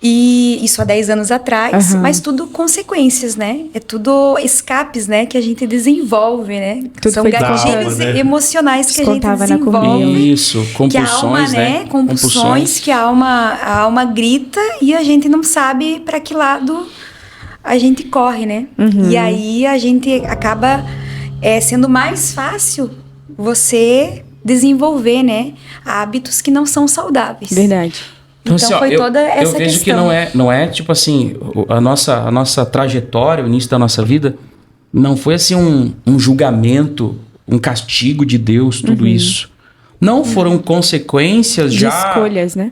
E isso há 10 anos atrás, mas tudo consequências, né? É tudo escapes, né? Que a gente desenvolve, né? Tudo são gatilhos emocionais que a gente desenvolve. Isso, compulsões, né? Compulsões que a alma grita e a gente não sabe para que lado a gente corre, né? E aí a gente acaba sendo mais fácil você desenvolver, né? Hábitos que não são saudáveis. Verdade. Então assim, foi toda essa questão. Eu vejo que não é tipo assim, a nossa trajetória, o início da nossa vida, não foi assim um julgamento, um castigo de Deus, tudo isso. Não foram consequências de escolhas, né?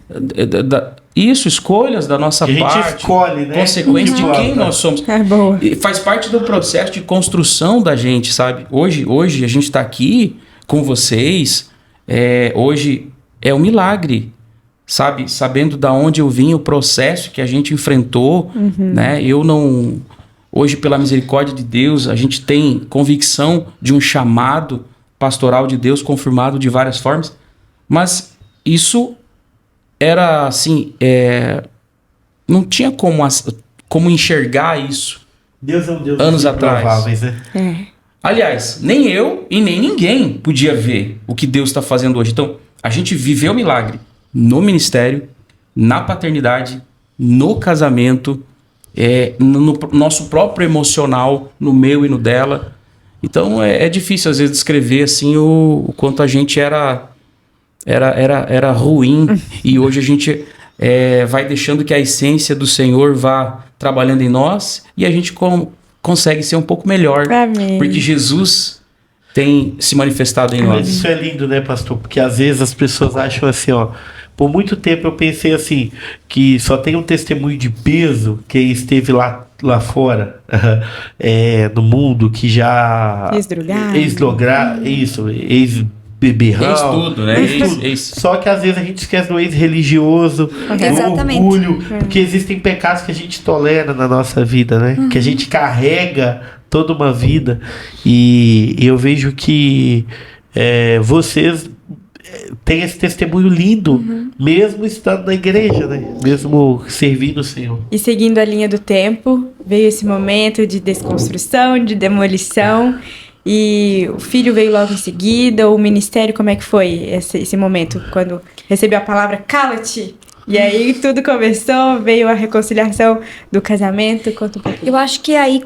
Escolhas da nossa parte. A gente escolhe, né? Consequência de quem nós somos. Boa. E faz parte do processo de construção da gente, sabe? Hoje a gente está aqui com vocês, hoje é um milagre. Sabe, sabendo da onde eu vim, o processo que a gente enfrentou, né? Hoje, pela misericórdia de Deus, a gente tem convicção de um chamado pastoral de Deus confirmado de várias formas, mas isso era assim, não tinha como enxergar isso. Deus é um Deus anos atrás, né? Aliás, nem eu e nem ninguém podia ver o que Deus está fazendo hoje. Então, a gente viveu o milagre no ministério, na paternidade, no casamento, no nosso próprio emocional, no meu e no dela. Então é difícil às vezes descrever assim o quanto a gente era ruim e hoje a gente vai deixando que a essência do Senhor vá trabalhando em nós e a gente consegue ser um pouco melhor. Amém. Porque Jesus tem se manifestado em nós. Mas isso é lindo, né, pastor? Porque às vezes as pessoas acham assim, por muito tempo eu pensei assim, que só tem um testemunho de peso quem esteve lá fora, no mundo, que já... Ex-drogado. Ex-beberrão. Ex-tudo, né? Só que às vezes a gente esquece do ex-religioso, do orgulho, porque existem pecados que a gente tolera na nossa vida, né? Que a gente carrega toda uma vida. E eu vejo que vocês têm esse testemunho lindo, mesmo estando na igreja, né? Mesmo servindo o Senhor. E seguindo a linha do tempo, veio esse momento de desconstrução, de demolição, e o filho veio logo em seguida, o ministério, como é que foi esse momento? Quando recebeu a palavra, cala-te! E aí tudo começou, veio a reconciliação do casamento, conta um pouquinho. Eu acho que aí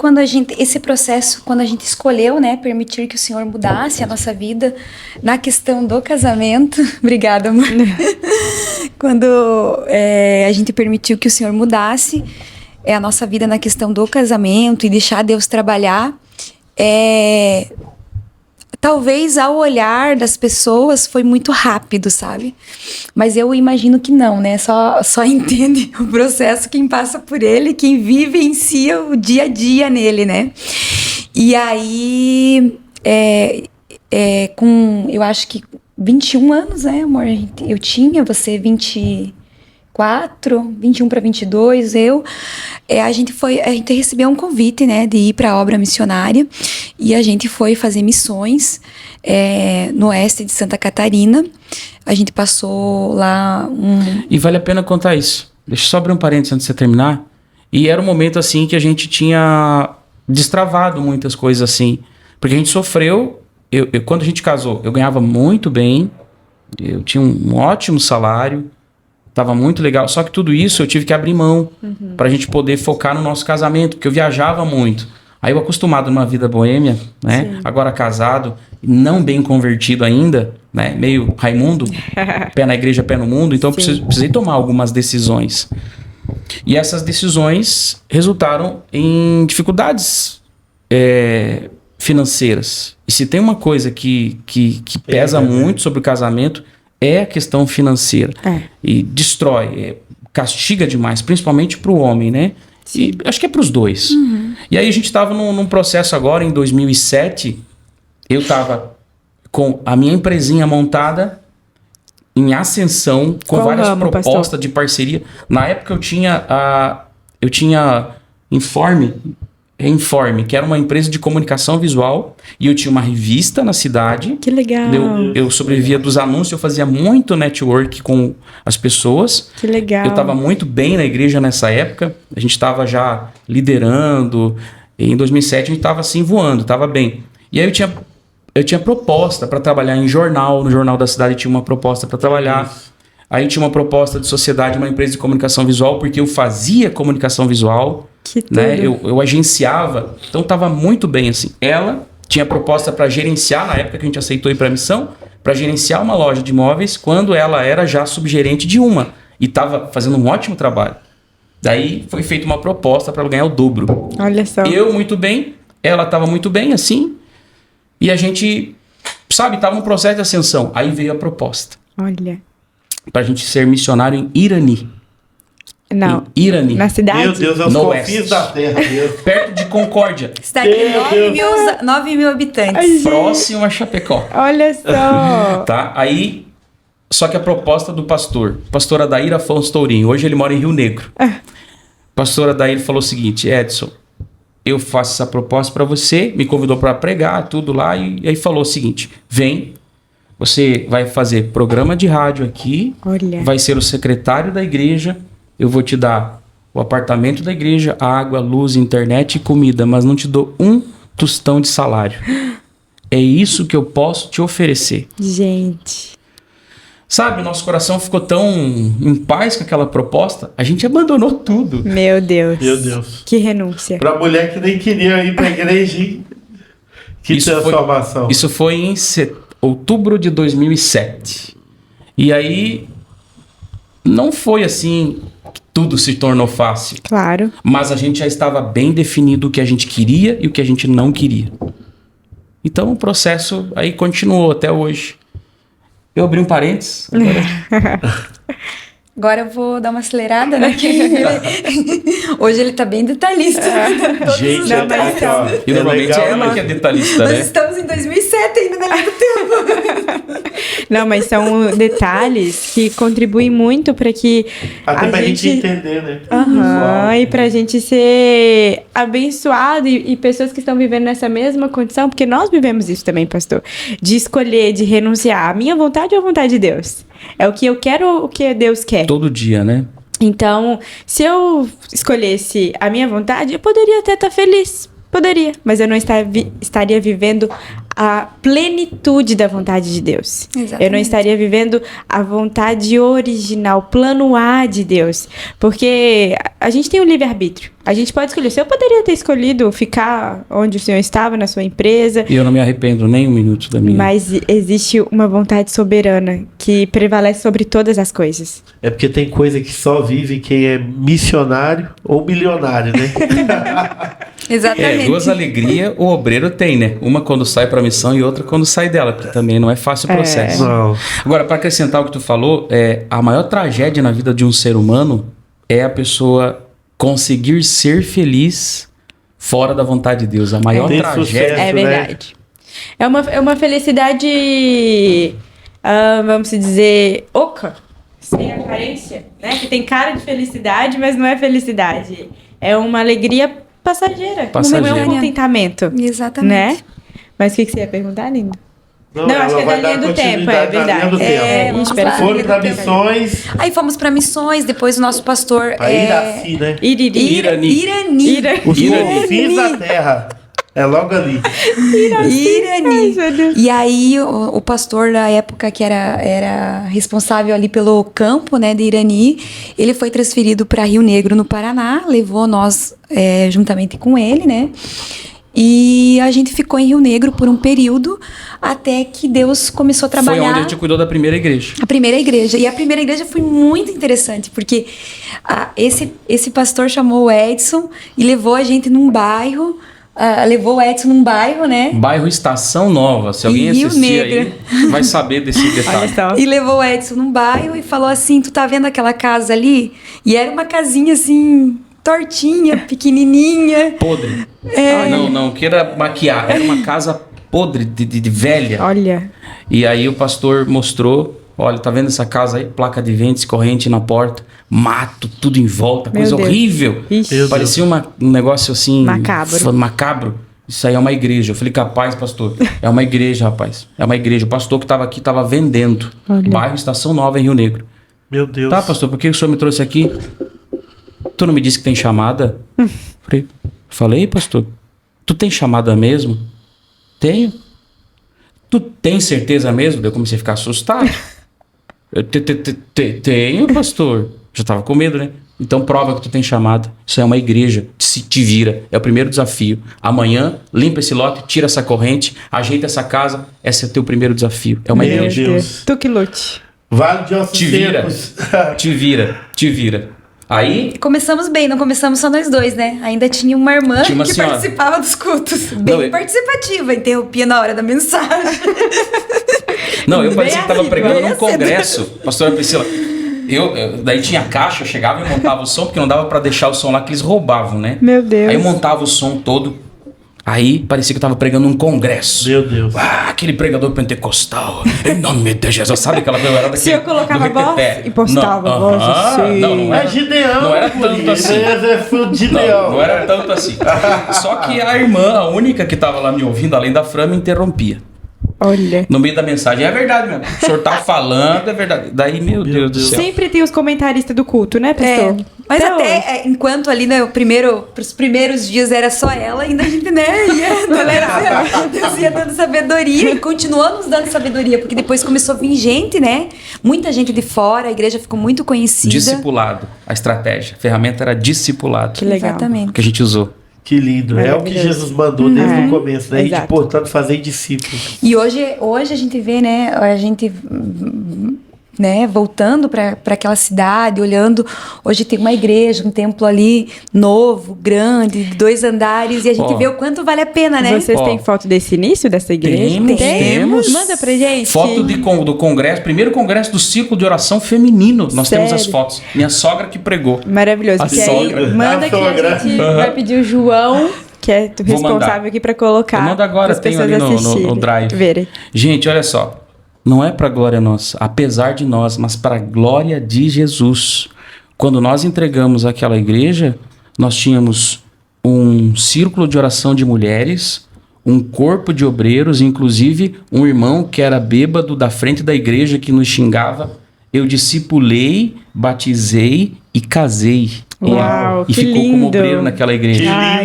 esse processo, quando a gente escolheu, né, permitir que o Senhor mudasse a nossa vida na questão do casamento, obrigada, amor. Quando a gente permitiu que o Senhor mudasse a nossa vida na questão do casamento e deixar Deus trabalhar, talvez ao olhar das pessoas foi muito rápido, sabe? Mas eu imagino que não, né? Só entende o processo quem passa por ele, quem vivencia o dia a dia nele, né? E aí, eu acho que 21 anos, né, amor? Eu tinha, você 20... 24, 21 para 22, a gente recebeu um convite, né, de ir para a obra missionária, e a gente foi fazer missões no oeste de Santa Catarina. A gente passou lá E vale a pena contar isso. Deixa eu só abrir um parênteses antes de você terminar. E era um momento assim que a gente tinha destravado muitas coisas assim. Porque a gente sofreu. Quando a gente casou, eu ganhava muito bem. Eu tinha um ótimo salário. Tava muito legal. Só que tudo isso eu tive que abrir mão pra gente poder focar no nosso casamento. Porque eu viajava muito. Aí eu acostumado numa vida boêmia, né? Sim. Agora casado, não bem convertido ainda, né? Meio Raimundo, pé na igreja, pé no mundo. Então eu precisei tomar algumas decisões. E essas decisões resultaram em dificuldades financeiras. E se tem uma coisa que pesa muito sobre o casamento, é a questão financeira. E destrói, castiga demais, principalmente para o homem, né? E acho que é para os dois. E aí a gente estava num processo agora, em 2007, eu estava com a minha empresinha montada, em ascensão, com Qual várias ramo, propostas pastor? de parceria. Na época eu tinha Informe, que era uma empresa de comunicação visual, e eu tinha uma revista na cidade. Que legal. Eu sobrevivia dos anúncios, eu fazia muito network com as pessoas. Que legal. Eu estava muito bem na igreja nessa época, a gente estava já liderando, e em 2007 a gente estava assim voando, estava bem. E aí eu tinha proposta para trabalhar em jornal, no Jornal da Cidade tinha uma proposta para trabalhar. Isso. Aí tinha uma proposta de sociedade, uma empresa de comunicação visual, porque eu fazia comunicação visual, né? Eu agenciava, então estava muito bem assim. Ela tinha proposta para gerenciar, na época que a gente aceitou ir para a missão, para gerenciar uma loja de imóveis, quando ela era já subgerente de uma, e estava fazendo um ótimo trabalho. Daí foi feita uma proposta para ela ganhar o dobro. Olha só. Eu muito bem, ela estava muito bem assim, e a gente, estava num processo de ascensão. Aí veio a proposta. Olha. Pra gente ser missionário em Irani. Não. Em Irani. Na cidade? Meu Deus, é os No confins oeste. da terra mesmo. Perto de Concórdia. Está aqui 9 mil habitantes. Ai, Próximo a Chapecó. Olha só. Tá? Aí, só que a proposta do pastor Adair Afonso Tourinho, hoje ele mora em Rio Negro. Pastor Adair falou o seguinte: Edson, eu faço essa proposta para você, me convidou para pregar, tudo lá, e aí falou o seguinte: vem, você vai fazer programa de rádio aqui, Olha. vai ser o secretário da igreja, eu vou te dar o apartamento da igreja, água, luz, internet e comida, mas não te dou um tostão de salário. É isso que eu posso te oferecer. Gente. Sabe, nosso coração ficou tão em paz com aquela proposta, a gente abandonou tudo. Meu Deus. Meu Deus. Que renúncia. Pra mulher que nem queria ir pra igreja, hein? Que transformação. Isso foi em outubro de 2007. E aí, não foi assim que tudo se tornou fácil. Claro. Mas a gente já estava bem definido o que a gente queria e o que a gente não queria. Então o processo aí continuou até hoje. Eu abri um parênteses. Agora eu vou dar uma acelerada, né? Hoje ele tá bem detalhista. Gente, Não, mas então, E normalmente é ela que é detalhista, Nós né? estamos em 2007 ainda, não é muito tempo. Não, mas são detalhes que contribuem muito para que até pra gente entender, né? Aham, e pra gente ser abençoado e pessoas que estão vivendo nessa mesma condição, porque nós vivemos isso também, pastor, de escolher, de renunciar. A minha vontade ou a vontade de Deus? É o que eu quero ou o que Deus quer? Todo dia, né? Então, se eu escolhesse a minha vontade, eu poderia até estar feliz. Poderia, mas eu não estaria vivendo a plenitude da vontade de Deus. Exatamente. Eu não estaria vivendo a vontade original, plano A de Deus. Porque a gente tem um livre-arbítrio. A gente pode escolher. Se eu poderia ter escolhido ficar onde o senhor estava, na sua empresa. E eu não me arrependo nem um minuto da minha. Mas existe uma vontade soberana que prevalece sobre todas as coisas. É porque tem coisa que só vive quem é missionário ou milionário, né? Exatamente. Duas alegrias o obreiro tem, né? Uma quando sai para a missão e outra quando sai dela, porque também não é fácil o processo. Não. Agora, para acrescentar o que tu falou, a maior tragédia na vida de um ser humano é a pessoa conseguir ser feliz fora da vontade de Deus. A maior Ter tragédia. sucesso, É né? verdade. É uma felicidade, vamos dizer, oca. sem a carência, né? Que tem cara de felicidade, mas não é felicidade. É uma alegria passageira. Não é um contentamento. Exatamente. Né? Mas o que você ia perguntar, Lindo? Não, acho que é da linha do tempo, é verdade. Foram para missões. Aí fomos para missões, depois o nosso pastor... Iraci, né? Irani. Os confins da terra. É logo ali. Irani. E aí o pastor da época que era responsável ali pelo campo, né, de Irani, ele foi transferido para Rio Negro, no Paraná, levou nós juntamente com ele, né? E a gente ficou em Rio Negro por um período, até que Deus começou a trabalhar. Foi onde a gente cuidou da primeira igreja. A primeira igreja. E a primeira igreja foi muito interessante, porque esse pastor chamou o Edson e levou a gente num bairro, levou o Edson num bairro, né? Bairro Estação Nova. Se alguém assistir aí, vai saber desse detalhe. E levou o Edson num bairro e falou assim, tu tá vendo aquela casa ali? E era uma casinha assim... tortinha, pequenininha. Podre. Não queira maquiar. Era uma casa podre, de velha. Olha. E aí o pastor mostrou, olha, tá vendo essa casa aí? Placa de ventos, corrente na porta, mato, tudo em volta, coisa horrível. Parecia um negócio assim... Macabro. Isso aí é uma igreja. Eu falei, capaz, pastor, é uma igreja, rapaz. É uma igreja. O pastor que tava aqui tava vendendo. Olha. Bairro Estação Nova, em Rio Negro. Meu Deus. Tá, pastor, por que o senhor me trouxe aqui? Tu não me disse que tem chamada? Falei, pastor. Tu tem chamada mesmo? Tenho. Tu tem certeza mesmo? Eu comecei a ficar assustado. Tenho, pastor. Já tava com medo, né? Então prova que tu tem chamada. Isso é uma igreja. Te vira. É o primeiro desafio. Amanhã, limpa esse lote, tira essa corrente, ajeita essa casa. Esse é o teu primeiro desafio. É uma igreja. Deus. Tu que lute. Vale de ossos secos. Te vira. Aí... Começamos bem, não começamos só nós dois, né? Ainda tinha uma irmã que participava dos cultos. Bem participativa, interrompia na hora da mensagem. Não, eu parecia que estava pregando num congresso. Pastora Priscila, daí tinha caixa, eu chegava e montava o som, porque não dava para deixar o som lá que eles roubavam, né? Meu Deus. Aí eu montava o som todo. Aí parecia que eu tava pregando num congresso. Meu Deus. Aquele pregador pentecostal. Em nome de Jesus. Sabe aquela coisa? Era se eu colocava a voz e postava a voz assim. Não era Gideão. Não era tanto assim. Não era tanto assim. Só que a irmã, a única que tava lá me ouvindo, além da Fran, me interrompia. Olha. No meio da mensagem. É verdade mesmo. O senhor tá falando, é verdade. Daí, meu Deus do céu. Sempre tem os comentaristas do culto, né, pastor? Mas até enquanto ali, né, os primeiros dias era só ela, ainda a gente, né, Deus ia dando sabedoria e continuamos dando sabedoria, porque depois começou a vir gente, né? Muita gente de fora, a igreja ficou muito conhecida. Discipulado, a estratégia. A ferramenta era discipulado. Que legal. Exatamente. Que a gente usou. Que lindo. É o que Jesus mandou desde o começo, né? E, portanto, fazer discípulos. E hoje a gente vê, né? Voltando para aquela cidade, olhando, hoje tem uma igreja, um templo ali novo, grande, de 2 andares, e a gente vê o quanto vale a pena, né? Vocês têm foto desse início dessa igreja? Temos. Manda pra gente. Foto do congresso, primeiro congresso do Círculo de Oração Feminino. Nós temos as fotos. Minha sogra que pregou. Maravilhoso. A sogra. Aí, manda que a gente vai pedir o João, que é o responsável aqui para colocar. Manda agora, tenho ali no Drive. Verem. Gente, olha só. Não é para glória nossa, apesar de nós, mas para a glória de Jesus. Quando nós entregamos aquela igreja, nós tínhamos um círculo de oração de mulheres, um corpo de obreiros, inclusive um irmão que era bêbado da frente da igreja que nos xingava. Eu discipulei, batizei e casei. Uau, e ficou lindo. Como obreiro naquela igreja.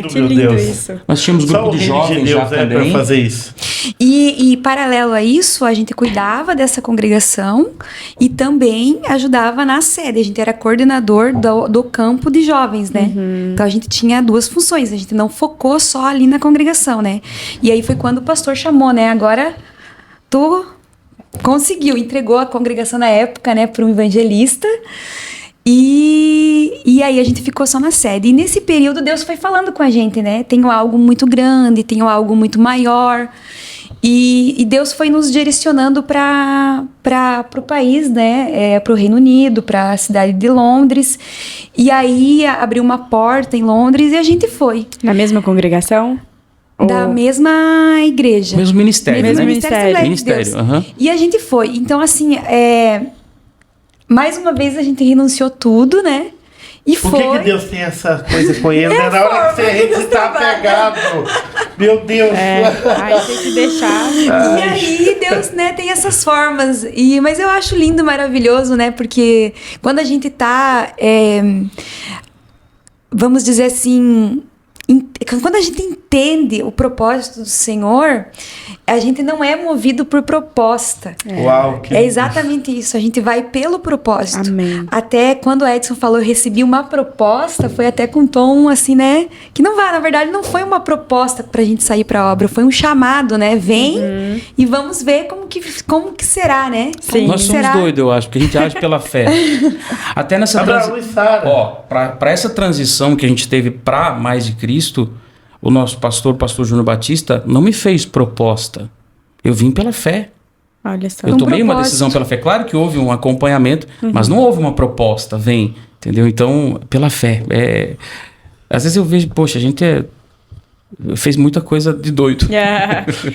Que lindo isso. Nós tínhamos grupo de jovens já também. Para fazer isso. E paralelo a isso, a gente cuidava dessa congregação e também ajudava na sede. A gente era coordenador do campo de jovens, né? Então a gente tinha 2 funções. A gente não focou só ali na congregação, né? E aí foi quando o pastor chamou, né? Agora tu conseguiu, entregou a congregação na época, né, para um evangelista. E aí a gente ficou só na sede. E nesse período Deus foi falando com a gente, né? Tenho algo muito grande, tenho algo muito maior. E Deus foi nos direcionando para o país, né? Para o Reino Unido, para a cidade de Londres. E aí abriu uma porta em Londres e a gente foi. Na mesma congregação? Da mesma igreja. Mesmo ministério. Ministério. Uhum. E a gente foi. Então, assim, mais uma vez a gente renunciou tudo, né? E Por que Deus tem essa coisa com ele? Na hora que você tá pegado. Meu Deus. Aí tem que deixar. E aí Deus, né, tem essas formas. Mas eu acho lindo, maravilhoso, né? Porque quando a gente tá, vamos dizer assim, quando a gente entende o propósito do Senhor, a gente não é movido por proposta. Uau, que é exatamente isso. A gente vai pelo propósito. Amém. Até quando o Edson falou, eu recebi uma proposta, foi até com um tom assim, né? Que não vai, na verdade, não foi uma proposta pra gente sair pra obra, foi um chamado, né? Vem e vamos ver como que será, né? Sim. Nós somos doidos, eu acho, porque a gente age pela fé. Até nessa para essa transição que a gente teve para mais de Cristo, o nosso pastor Júnior Batista, não me fez proposta. Eu vim pela fé. Olha só. Eu tomei uma decisão pela fé. Claro que houve um acompanhamento, mas não houve uma proposta. Vem, entendeu? Então, pela fé. Às vezes eu vejo, poxa, a gente fez muita coisa de doido.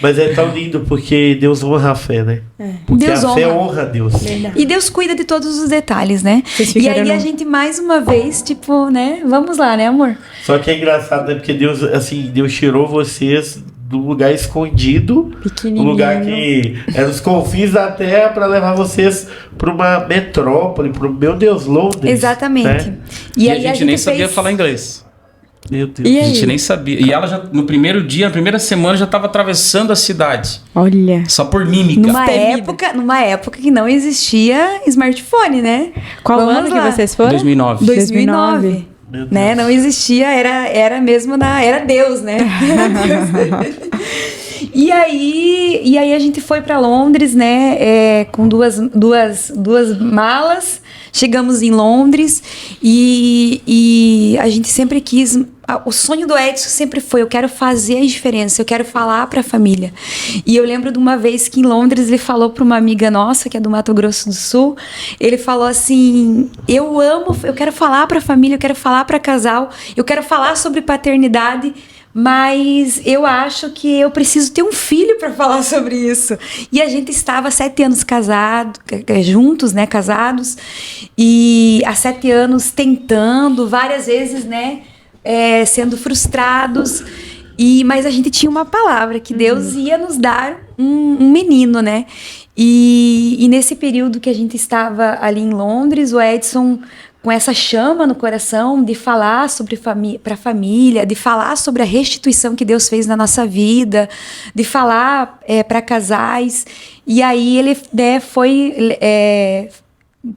Mas é tão lindo porque Deus honra a fé, né? Porque Deus a fé honra a Deus. E Deus cuida de todos os detalhes, né? E aí a gente mais uma vez, tipo, né? Vamos lá, né, amor? Só que é engraçado, né? Porque Deus, assim, Deus tirou vocês do lugar escondido, um lugar que era os confins da terra, para levar vocês para uma metrópole, para o meu Deus, Londres. Exatamente. Né? E a gente nem sabia falar inglês. Meu Deus. A gente nem sabia. E ela já, no primeiro dia, na primeira semana, já estava atravessando a cidade. Olha. Só por mímica. Numa época que não existia smartphone, né? Qual ano que vocês foram? 2009. 2009. Né? Não existia, era mesmo era Deus, né? E aí a gente foi para Londres, né? Com duas malas. Chegamos em Londres e a gente sempre quis. O sonho do Edson sempre foi: eu quero fazer a diferença, eu quero falar para a família. E eu lembro de uma vez que em Londres ele falou para uma amiga nossa, que é do Mato Grosso do Sul, ele falou assim: eu quero falar para a família, eu quero falar para casal, eu quero falar sobre paternidade, mas eu acho que eu preciso ter um filho para falar sobre isso. E a gente estava 7 anos juntos, né, casados, e há 7 anos tentando, várias vezes, né, sendo frustrados, mas a gente tinha uma palavra que Deus ia nos dar um menino, né? E nesse período que a gente estava ali em Londres, o Edson, com essa chama no coração de falar para a família, de falar sobre a restituição que Deus fez na nossa vida, de falar para casais. E aí ele foi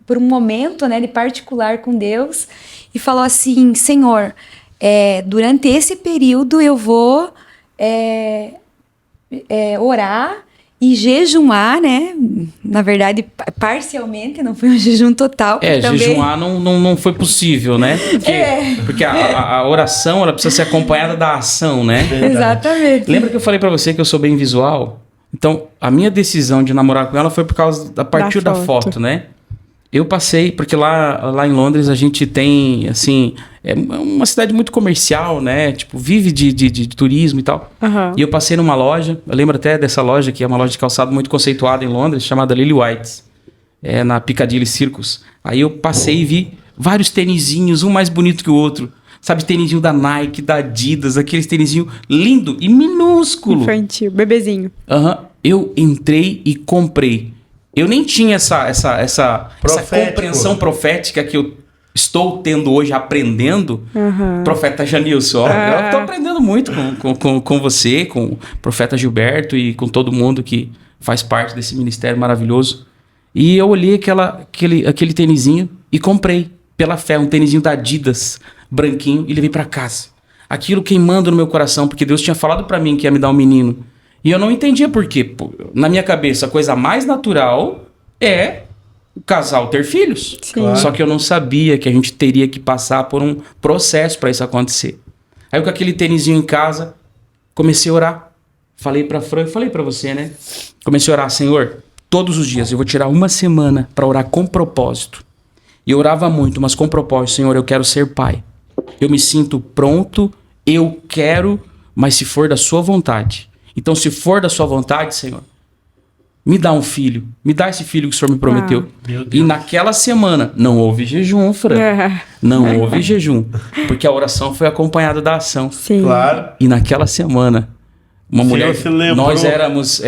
por um momento, né, de particular com Deus e falou assim: Senhor, durante esse período eu vou orar e jejuar, né? Na verdade, parcialmente, não foi um jejum total. Também... jejuar não foi possível, né? Porque a oração, ela precisa ser acompanhada da ação, né? Exatamente. Lembra que eu falei pra você que eu sou bem visual? Então, a minha decisão de namorar com ela foi por causa a partir da foto, né? Eu passei, porque lá em Londres a gente tem, assim, é uma cidade muito comercial, né? Tipo, vive de turismo e tal. Uhum. E eu passei numa loja, eu lembro até dessa loja, que é uma loja de calçado muito conceituada em Londres, chamada Lily White's, na Piccadilly Circus. Aí eu passei e vi vários tênisinhos, um mais bonito que o outro. Sabe, tênisinho da Nike, da Adidas, aqueles tênisinho lindo e minúsculo. Infantil, bebezinho. Eu entrei e comprei. Eu nem tinha essa compreensão profética que eu estou tendo hoje, aprendendo. Profeta Janilson, eu estou aprendendo muito com você, com o profeta Gilberto e com todo mundo que faz parte desse ministério maravilhoso. E eu olhei aquele tênisinho e comprei, pela fé, um tênisinho da Adidas, branquinho, e levei para casa. Aquilo queimando no meu coração, porque Deus tinha falado para mim que ia me dar um menino. E eu não entendia por quê. Na minha cabeça, a coisa mais natural é o casal ter filhos. Claro. Só que eu não sabia que a gente teria que passar por um processo para isso acontecer. Aí eu com aquele tênisinho em casa, comecei a orar. Falei pra Fran, falei pra você, né? Comecei a orar: Senhor, todos os dias eu vou tirar uma semana para orar com propósito. E eu orava muito, mas com propósito: Senhor, eu quero ser pai. Eu me sinto pronto, eu quero, mas se for da sua vontade. Então, se for da sua vontade, Senhor, me dá um filho, me dá esse filho que o senhor me prometeu. E naquela semana, não houve jejum, Fran. Não houve jejum. Porque a oração foi acompanhada da ação. Sim. Claro. E naquela semana, uma mulher, nós éramos,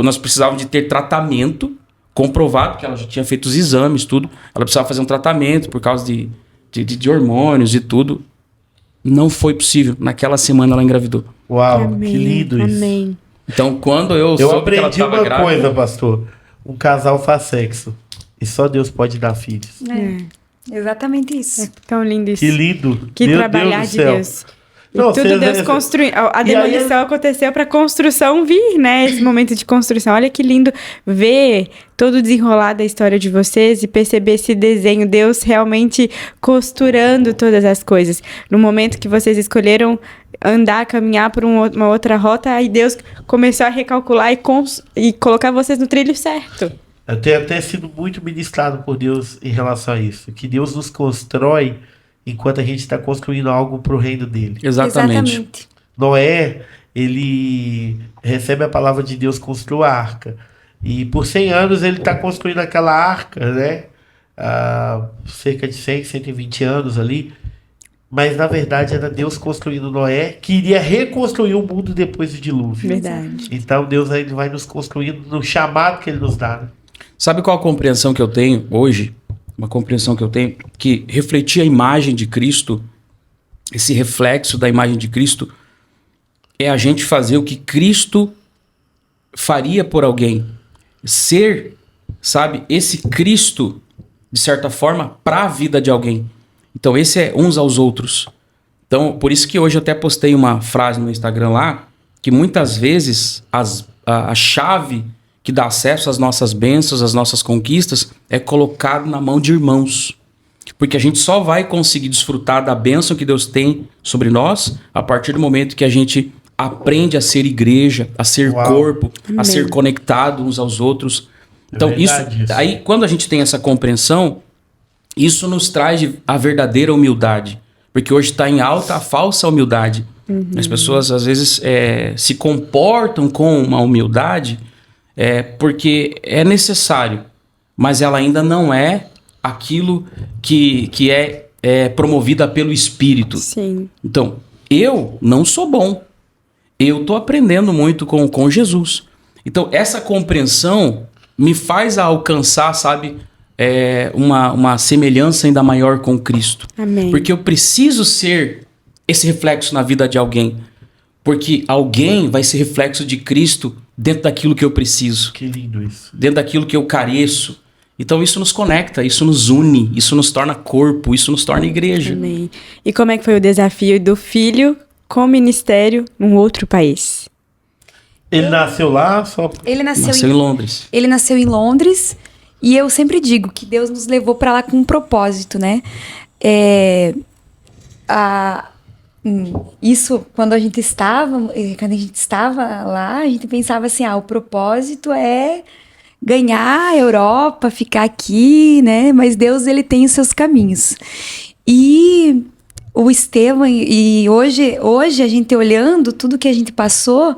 nós precisávamos de ter tratamento comprovado, que ela já tinha feito os exames, tudo. Ela precisava fazer um tratamento por causa de hormônios e tudo. Não foi possível. Naquela semana ela engravidou. Uau, Amém. que lindo isso. Amém. Então, quando eu soube que ela estava grávida... Eu aprendi uma coisa, pastor. Um casal faz sexo. E só Deus pode dar filhos. Exatamente isso. É tão lindo isso. Que lindo. Que Meu trabalhar Deus do de céu. Deus. E não, tudo Deus construiu. A demolição aconteceu para a construção vir, né? Esse momento de construção. Olha que lindo ver todo o desenrolar da história de vocês e perceber esse desenho. Deus realmente costurando todas as coisas. No momento que vocês escolheram andar, caminhar por uma outra rota, aí Deus começou a recalcular e colocar vocês no trilho certo. Eu tenho até sido muito ministrado por Deus em relação a isso. Que Deus nos constrói enquanto a gente está construindo algo para o reino dele. Exatamente. Noé, ele recebe a palavra de Deus, construa a arca. E por 100 anos ele está construindo aquela arca, né? Cerca de 100, 120 anos ali. Mas na verdade era Deus construindo Noé, que iria reconstruir o mundo depois do dilúvio. Verdade. Então Deus ainda vai nos construindo no chamado que ele nos dá. Né? Sabe qual a compreensão que eu tenho hoje? Uma compreensão que eu tenho, que refletir a imagem de Cristo, esse reflexo da imagem de Cristo, é a gente fazer o que Cristo faria por alguém. Ser, sabe, esse Cristo, de certa forma, para a vida de alguém. Então, esse é uns aos outros. Então, por isso que hoje eu até postei uma frase no Instagram lá, que muitas vezes a chave que dá acesso às nossas bênçãos, às nossas conquistas, é colocado na mão de irmãos. Porque a gente só vai conseguir desfrutar da bênção que Deus tem sobre nós a partir do momento que a gente aprende a ser igreja, a ser corpo, Amém. A ser conectado uns aos outros. Então, isso. Aí, quando a gente tem essa compreensão, isso nos traz a verdadeira humildade. Porque hoje está em alta a falsa humildade. As pessoas, às vezes, se comportam com uma humildade porque é necessário, mas ela ainda não é aquilo que é promovida pelo Espírito. Sim. Então, eu não sou bom. Eu estou aprendendo muito com Jesus. Então, essa compreensão me faz alcançar, sabe, uma semelhança ainda maior com Cristo. Amém. Porque eu preciso ser esse reflexo na vida de alguém. Porque alguém vai ser reflexo de Cristo dentro daquilo que eu preciso. Que lindo isso. Dentro daquilo que eu careço. Então isso nos conecta, isso nos une, isso nos torna corpo, isso nos torna igreja. Amém. E como é que foi o desafio do filho com ministério num outro país? Ele nasceu lá? Ele nasceu em Londres. Ele nasceu em Londres e eu sempre digo que Deus nos levou para lá com um propósito, né? Isso, quando a gente estava lá, a gente pensava assim, o propósito é ganhar a Europa, ficar aqui, né? Mas Deus, ele tem os seus caminhos. E o Estevão, e hoje a gente olhando tudo que a gente passou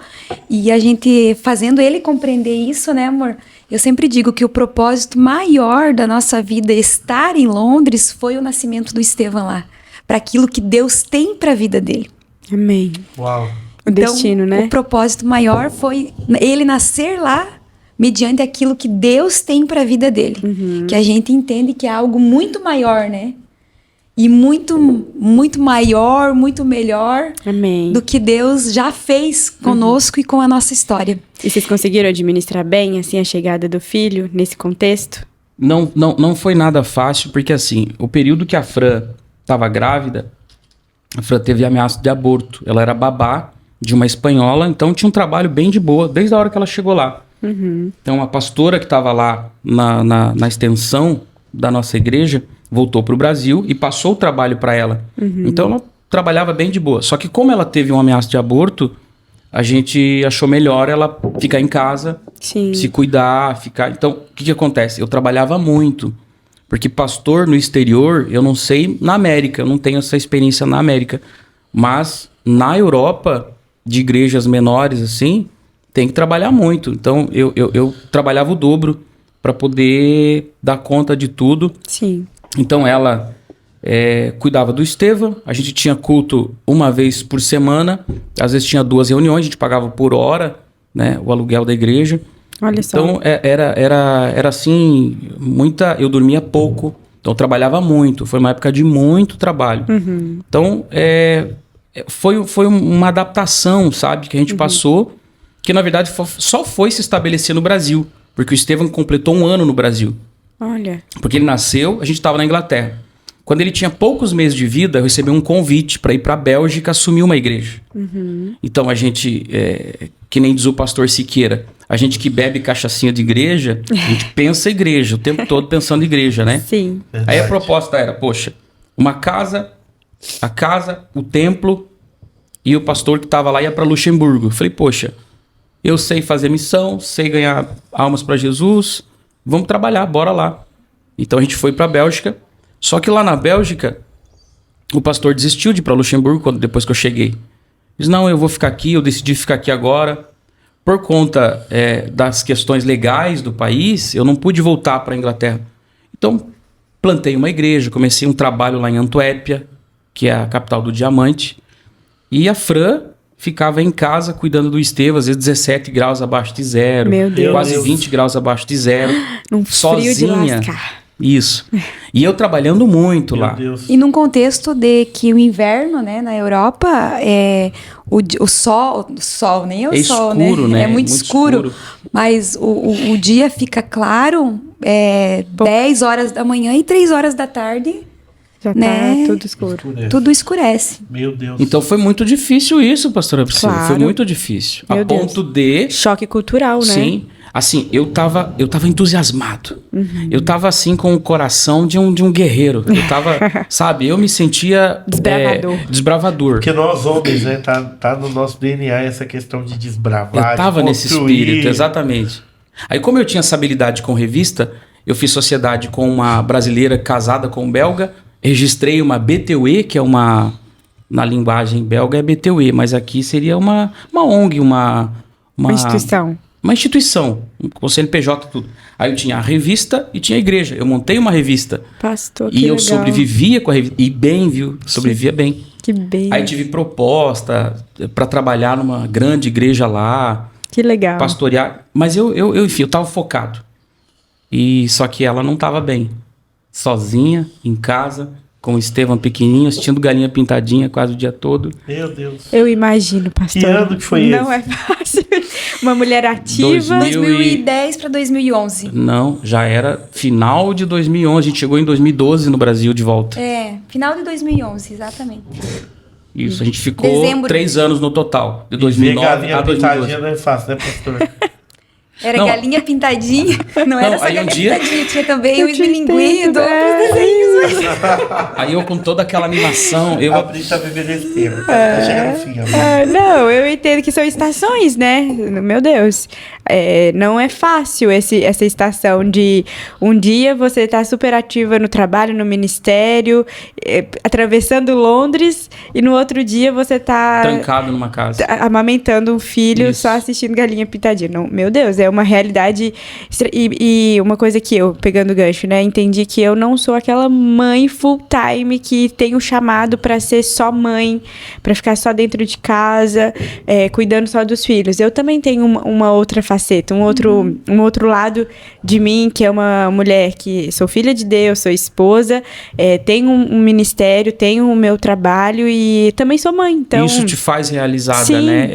e a gente fazendo ele compreender isso, né, amor? Eu sempre digo que o propósito maior da nossa vida estar em Londres foi o nascimento do Estevão lá, para aquilo que Deus tem para a vida dele. Amém. Uau. O destino, né? O propósito maior foi ele nascer lá mediante aquilo que Deus tem para a vida dele. Que a gente entende que é algo muito maior, né? E muito, muito maior, muito melhor Amém. Do que Deus já fez conosco e com a nossa história. E vocês conseguiram administrar bem, assim, a chegada do filho nesse contexto? Não foi nada fácil, porque assim, o período que a Fran estava grávida, a Fran teve ameaça de aborto. Ela era babá de uma espanhola, então tinha um trabalho bem de boa, desde a hora que ela chegou lá. Então a pastora que estava lá na extensão da nossa igreja voltou para o Brasil e passou o trabalho para ela. Então ela trabalhava bem de boa. Só que como ela teve uma ameaça de aborto, a gente achou melhor ela ficar em casa, Sim. se cuidar, ficar... Então, o que acontece? Eu trabalhava muito. Porque pastor no exterior, eu não sei na América, eu não tenho essa experiência na América. Mas na Europa, de igrejas menores assim, tem que trabalhar muito. Então, eu trabalhava o dobro para poder dar conta de tudo. Sim. Então, ela cuidava do Estevão. A gente tinha culto uma vez por semana. Às vezes tinha 2 reuniões, a gente pagava por hora, né, o aluguel da igreja. Olha só. Então, era assim, eu dormia pouco. Então, eu trabalhava muito. Foi uma época de muito trabalho. Uhum. Então, foi uma adaptação, sabe, que a gente passou, que na verdade só foi se estabelecer no Brasil, porque o Estevão completou 1 ano no Brasil. Olha. Porque ele nasceu, a gente estava na Inglaterra. Quando ele tinha poucos meses de vida, eu recebi um convite para ir para a Bélgica assumir uma igreja. Uhum. Então a gente, que nem diz o pastor Siqueira, a gente que bebe cachaçinha de igreja, a gente pensa igreja, o tempo todo pensando em igreja, né? Sim. Aí a proposta era, poxa, uma casa, a casa, o templo, e o pastor que estava lá ia para Luxemburgo. Eu falei, poxa, eu sei fazer missão, sei ganhar almas para Jesus, vamos trabalhar, bora lá. Então a gente foi para a Bélgica, só que lá na Bélgica, o pastor desistiu de ir para Luxemburgo depois que eu cheguei. Disse, não, eu vou ficar aqui, eu decidi ficar aqui agora. Por conta das questões legais do país, eu não pude voltar para a Inglaterra. Então, plantei uma igreja, comecei um trabalho lá em Antuérpia, que é a capital do diamante. E a Fran ficava em casa cuidando do Estevão, às vezes 17 graus abaixo de zero. Meu Deus. Quase 20 graus abaixo de zero. Num frio de sozinha. lascar. Isso. E eu trabalhando muito lá. Deus. E num contexto de que o inverno, né, na Europa, o sol, nem é o sol, escuro, né? É muito escuro. Mas o dia fica claro 10 horas da manhã e 3 horas da tarde. Já né? tá tudo escuro. Tudo escurece. Meu Deus. Então foi muito difícil isso, pastora Priscila. Claro. Foi muito difícil. Meu a ponto de... Choque cultural, né? Sim. Assim, eu tava entusiasmado. Eu tava assim com o coração de um guerreiro. Eu tava, sabe, eu me sentia... Desbravador. Porque nós homens, né, tá no nosso DNA essa questão de desbravar, Eu tava nesse espírito, exatamente. Aí como eu tinha essa habilidade com revista, eu fiz sociedade com uma brasileira casada com um belga, registrei uma BTUE, que é uma... Na linguagem belga é BTUE, mas aqui seria uma ONG, uma instituição. Uma instituição, com CNPJ, tudo. Aí eu tinha a revista e tinha a igreja. Eu montei uma revista. Pastor, que E eu legal. sobrevivia com a revista. E bem, viu? Sobrevivia bem. Que bem. Aí tive proposta para trabalhar numa grande igreja lá. Que legal. Pastorear. Mas enfim, eu tava focado. E só que ela não tava bem. Sozinha, em casa, com o Estevão pequenininho, assistindo Galinha Pintadinha quase o dia todo. Meu Deus. Eu imagino, pastor. Que ano que foi Não esse? é fácil. Uma mulher ativa. 2010 para 2011. Não, já era final de 2011. A gente chegou em 2012 no Brasil de volta. Final de 2011, exatamente. Isso, a gente ficou 3 anos no total. De 2009 Galinha a 2012. Pintadinha não é fácil, né, pastor? Era Não. Galinha Pintadinha. Não era só aí um Galinha dia- Pintadinha, tinha também o Eu tinha Esmilinguido, entendido, outros desenhos. Aí eu com toda aquela animação, A Pri tá vivendo esse tempo. Tá chegando no fim, amor. Não, eu entendo que são estações, né? Meu Deus. Não é fácil essa estação de um dia você tá super ativa no trabalho, no ministério, atravessando Londres, e no outro dia você tá trancado numa casa. amamentando um filho, Isso. só assistindo Galinha Pintadinha. Não, meu Deus, é uma realidade. E uma coisa que eu, pegando o gancho, né, entendi que eu não sou aquela mãe full time que tem o chamado pra ser só mãe, pra ficar só dentro de casa, cuidando só dos filhos. Eu também tenho uma outra faceta, um outro lado de mim, que é uma mulher que sou filha de Deus, sou esposa, tenho um ministério, tenho o meu trabalho e também sou mãe. Então, Isso te faz realizada, sim. né?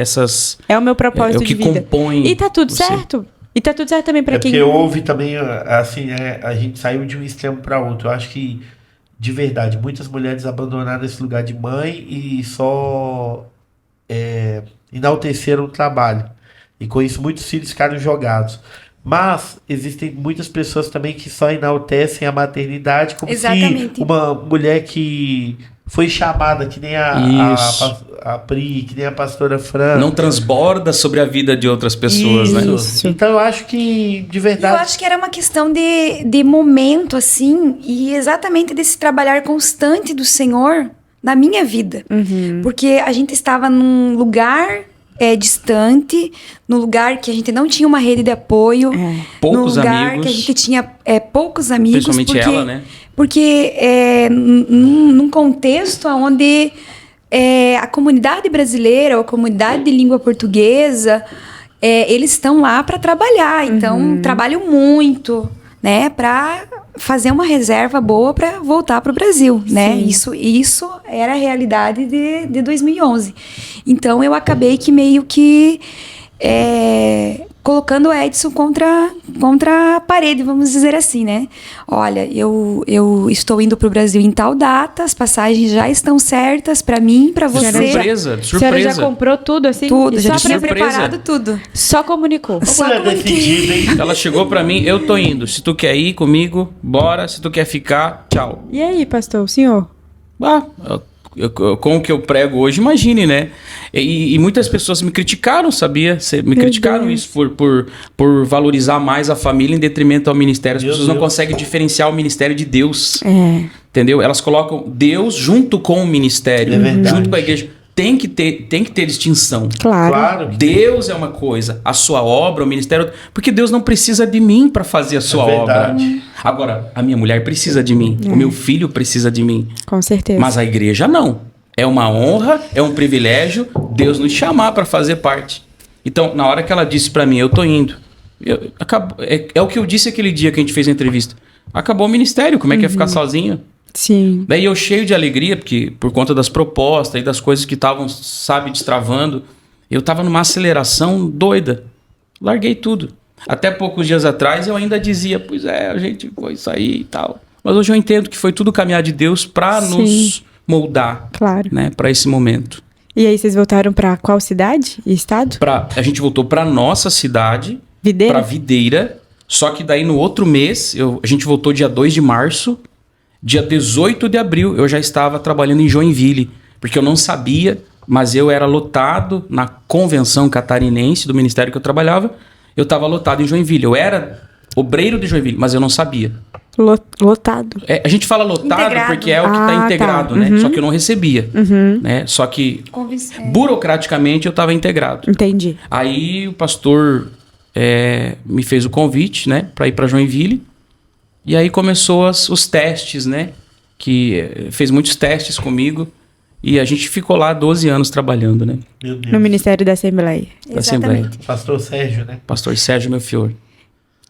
É o meu propósito é o que de vida. compõe E tá tudo você. certo. E tá tudo certo também pra quem... Porque houve também, assim, a gente saiu de um extremo para outro. Eu acho que, de verdade, muitas mulheres abandonaram esse lugar de mãe e só enalteceram o trabalho. E com isso muitos filhos ficaram jogados. Mas existem muitas pessoas também que só enaltecem a maternidade como Exatamente. se uma mulher que foi chamada, que nem a Pri, que nem a pastora Fran. Não transborda sobre a vida de outras pessoas, né? Isso. Então eu acho que, de verdade... Eu acho que era uma questão de momento, assim, e exatamente desse trabalhar constante do Senhor na minha vida. Uhum. Porque a gente estava num lugar distante, no lugar que a gente não tinha uma rede de apoio, poucos no lugar amigos, que a gente tinha poucos amigos. Principalmente ela, né? Porque num contexto onde a comunidade brasileira, ou a comunidade de língua portuguesa, eles estão lá para trabalhar. Então, trabalham muito, né? Para fazer uma reserva boa para voltar para o Brasil, né? Isso era a realidade de 2011. Então, eu acabei que meio que colocando o Edson contra a parede, vamos dizer assim, né? Olha, eu estou indo para o Brasil em tal data, as passagens já estão certas para mim, para você. Surpresa. A senhora já comprou tudo assim? Tudo, já tinha surpresa. Preparado tudo. Só comunicou. Ela chegou para mim, eu tô indo. Se tu quer ir comigo, bora. Se tu quer ficar, tchau. E aí, pastor, o senhor? Com o que eu prego hoje, imagine, né? E muitas pessoas me criticaram, sabia? Me criticaram isso por valorizar mais a família em detrimento ao ministério. As pessoas não conseguem diferenciar o ministério de Deus. Entendeu? Elas colocam Deus junto com o ministério, junto com a igreja. Tem que ter distinção. Claro. Deus é uma coisa, a sua obra, o ministério... Porque Deus não precisa de mim para fazer a sua obra. Agora, a minha mulher precisa de mim. O meu filho precisa de mim. Com certeza. Mas a igreja não. É uma honra, é um privilégio Deus nos chamar para fazer parte. Então, na hora que ela disse para mim, eu tô indo. É o que eu disse aquele dia que a gente fez a entrevista. Acabou o ministério, como é que ia ficar sozinho? Sim. Daí eu cheio de alegria, porque por conta das propostas e das coisas que estavam, destravando, eu tava numa aceleração doida. Larguei tudo. Até poucos dias atrás eu ainda dizia, pois a gente foi sair e tal. Mas hoje eu entendo que foi tudo caminhar de Deus para nos moldar, né, para esse momento. E aí vocês voltaram para qual cidade e estado? A gente voltou para nossa cidade, para Videira. Só que daí no outro mês, a gente voltou dia 2 de março. Dia 18 de abril, eu já estava trabalhando em Joinville, porque eu não sabia, mas eu era lotado na convenção catarinense do ministério que eu trabalhava, eu estava lotado em Joinville. Eu era obreiro de Joinville, mas eu não sabia. Lotado. A gente fala lotado integrado, porque é o que está integrado, né? Só que eu não recebia. Né? Só que, burocraticamente, eu estava integrado. Entendi. Aí o pastor me fez o convite, né, para ir para Joinville. E aí começou os testes, né? Que fez muitos testes comigo. E a gente ficou lá 12 anos trabalhando, né? Meu Deus. No Ministério da Assembleia. Da Assembleia. Pastor Sérgio, né? Pastor Sérgio Melfior.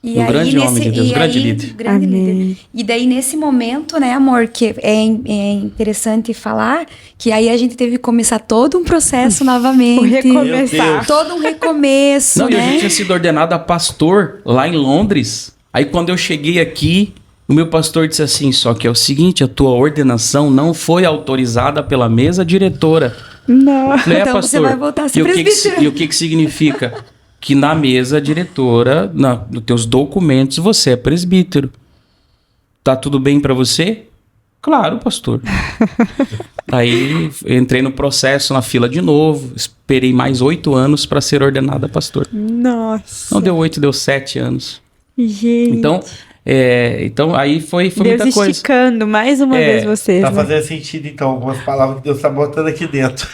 Um grande homem de Deus, grande líder. Grande líder. E daí, nesse momento, né, amor, que é interessante falar, que aí a gente teve que começar todo um processo novamente. Recomeçar. Todo um recomeço, Não, né? E a gente tinha sido ordenado a pastor lá em Londres. Aí quando eu cheguei aqui, o meu pastor disse assim, só que é o seguinte, a tua ordenação não foi autorizada pela mesa diretora. Não. Falei, então pastor, você vai voltar a ser presbítero. E o que significa? Que na mesa diretora, nos teus documentos, você é presbítero. Tá tudo bem para você? Claro, pastor. Aí entrei no processo, na fila de novo, esperei mais 8 anos para ser ordenado a pastor. Nossa. Não deu 8, deu 7 anos. Gente. Então aí foi Deus muita coisa. esticando mais uma vez vocês. Tá né? fazendo sentido, então, algumas palavras que Deus tá botando aqui dentro.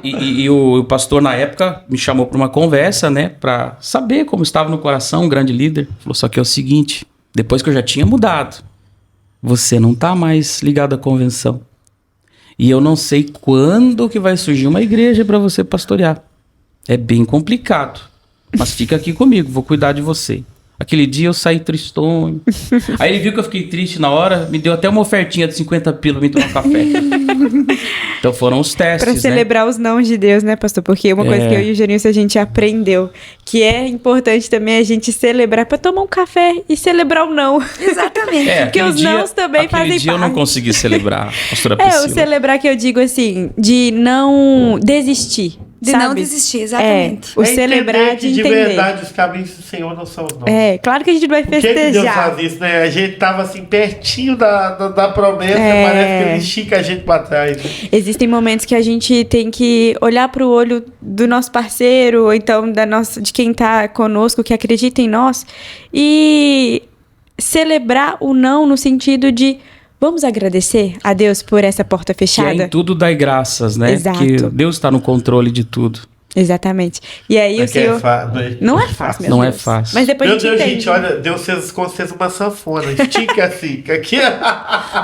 E o pastor, na época, me chamou para uma conversa, né? Para saber como estava no coração, um grande líder. Falou, só que é o seguinte, depois que eu já tinha mudado, você não tá mais ligado à convenção. E eu não sei quando que vai surgir uma igreja para você pastorear. É bem complicado. Mas fica aqui comigo, vou cuidar de você. Aquele dia eu saí tristonho. Aí ele viu que eu fiquei triste na hora, me deu até uma ofertinha de 50 pila pra me tomar café. Então foram os testes, Pra celebrar os nãos de Deus, né, pastor? Porque uma coisa que eu e o Genilson a gente aprendeu, que é importante também a gente celebrar, pra tomar um café e celebrar o não. Exatamente. Porque os nãos também fazem parte. Aquele dia eu não consegui celebrar, pastora Priscila. O celebrar que eu digo assim, de não desistir. De sabe? não desistir, exatamente. O celebrar de entender. De verdade, os caminhos do Senhor não são os nossos. Claro que a gente vai festejar. Por que Deus faz isso, né? A gente tava assim, pertinho da promessa, parece que ele estica a gente pra trás. Né? Existem momentos que a gente tem que olhar pro olho do nosso parceiro, ou então de quem tá conosco, que acredita em nós, e celebrar o não no sentido de vamos agradecer a Deus por essa porta fechada? Que em tudo dai graças, né? Exato. Porque Deus está no controle de tudo. Exatamente. E aí o senhor... Não é fácil, meu Deus. Não é fácil. Mas depois Meu Deus, gente, olha, Deus fez com vocês uma sanfona. Estica assim, aqui.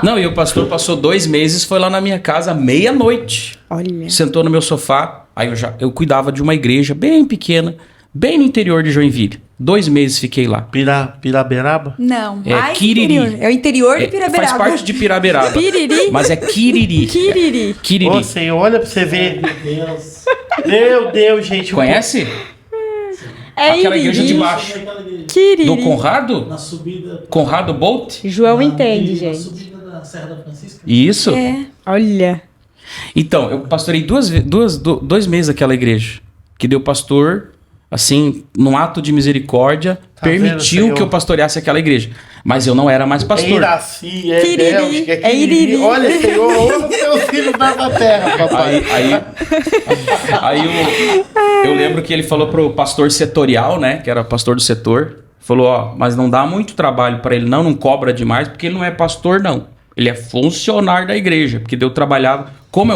Não, e o pastor passou 2 meses, foi lá na minha casa à meia-noite. Olha. Sentou no meu sofá. Aí eu cuidava de uma igreja bem pequena, bem no interior de Joinville. 2 meses fiquei lá. Piraberaba? Não, É mais Quiriri. interior. É o interior de Piraberaba. Faz parte de Piraberaba. Piriri? Mas é Quiriri. Quiriri. Quiriri. Ô, Senhor, olha pra você ver. Meu Deus, gente. Conhece? É Aquela Iriri. igreja de baixo. Quiriri. Do Conrado? Na subida. Conrado Bolt? João entende, Na gente. subida da Serra da Francisca. Isso. É. Olha. Então, eu pastorei 2 meses aquela igreja. Que deu pastor, assim, num ato de misericórdia, Tá vendo, permitiu Senhor? que eu pastoreasse aquela igreja. Mas eu não era mais É pastor. Iraci, é Quiriri, Bélgica, é é Quiriri. Iriri. Olha, Senhor, ouça os teus filhos na terra, papai. Aí eu lembro que ele falou pro pastor setorial, né? Que era pastor do setor. Falou, ó, mas não dá muito trabalho para ele, não cobra demais, porque ele não é pastor, não. Ele é funcionário da igreja, porque eu trabalhava... Como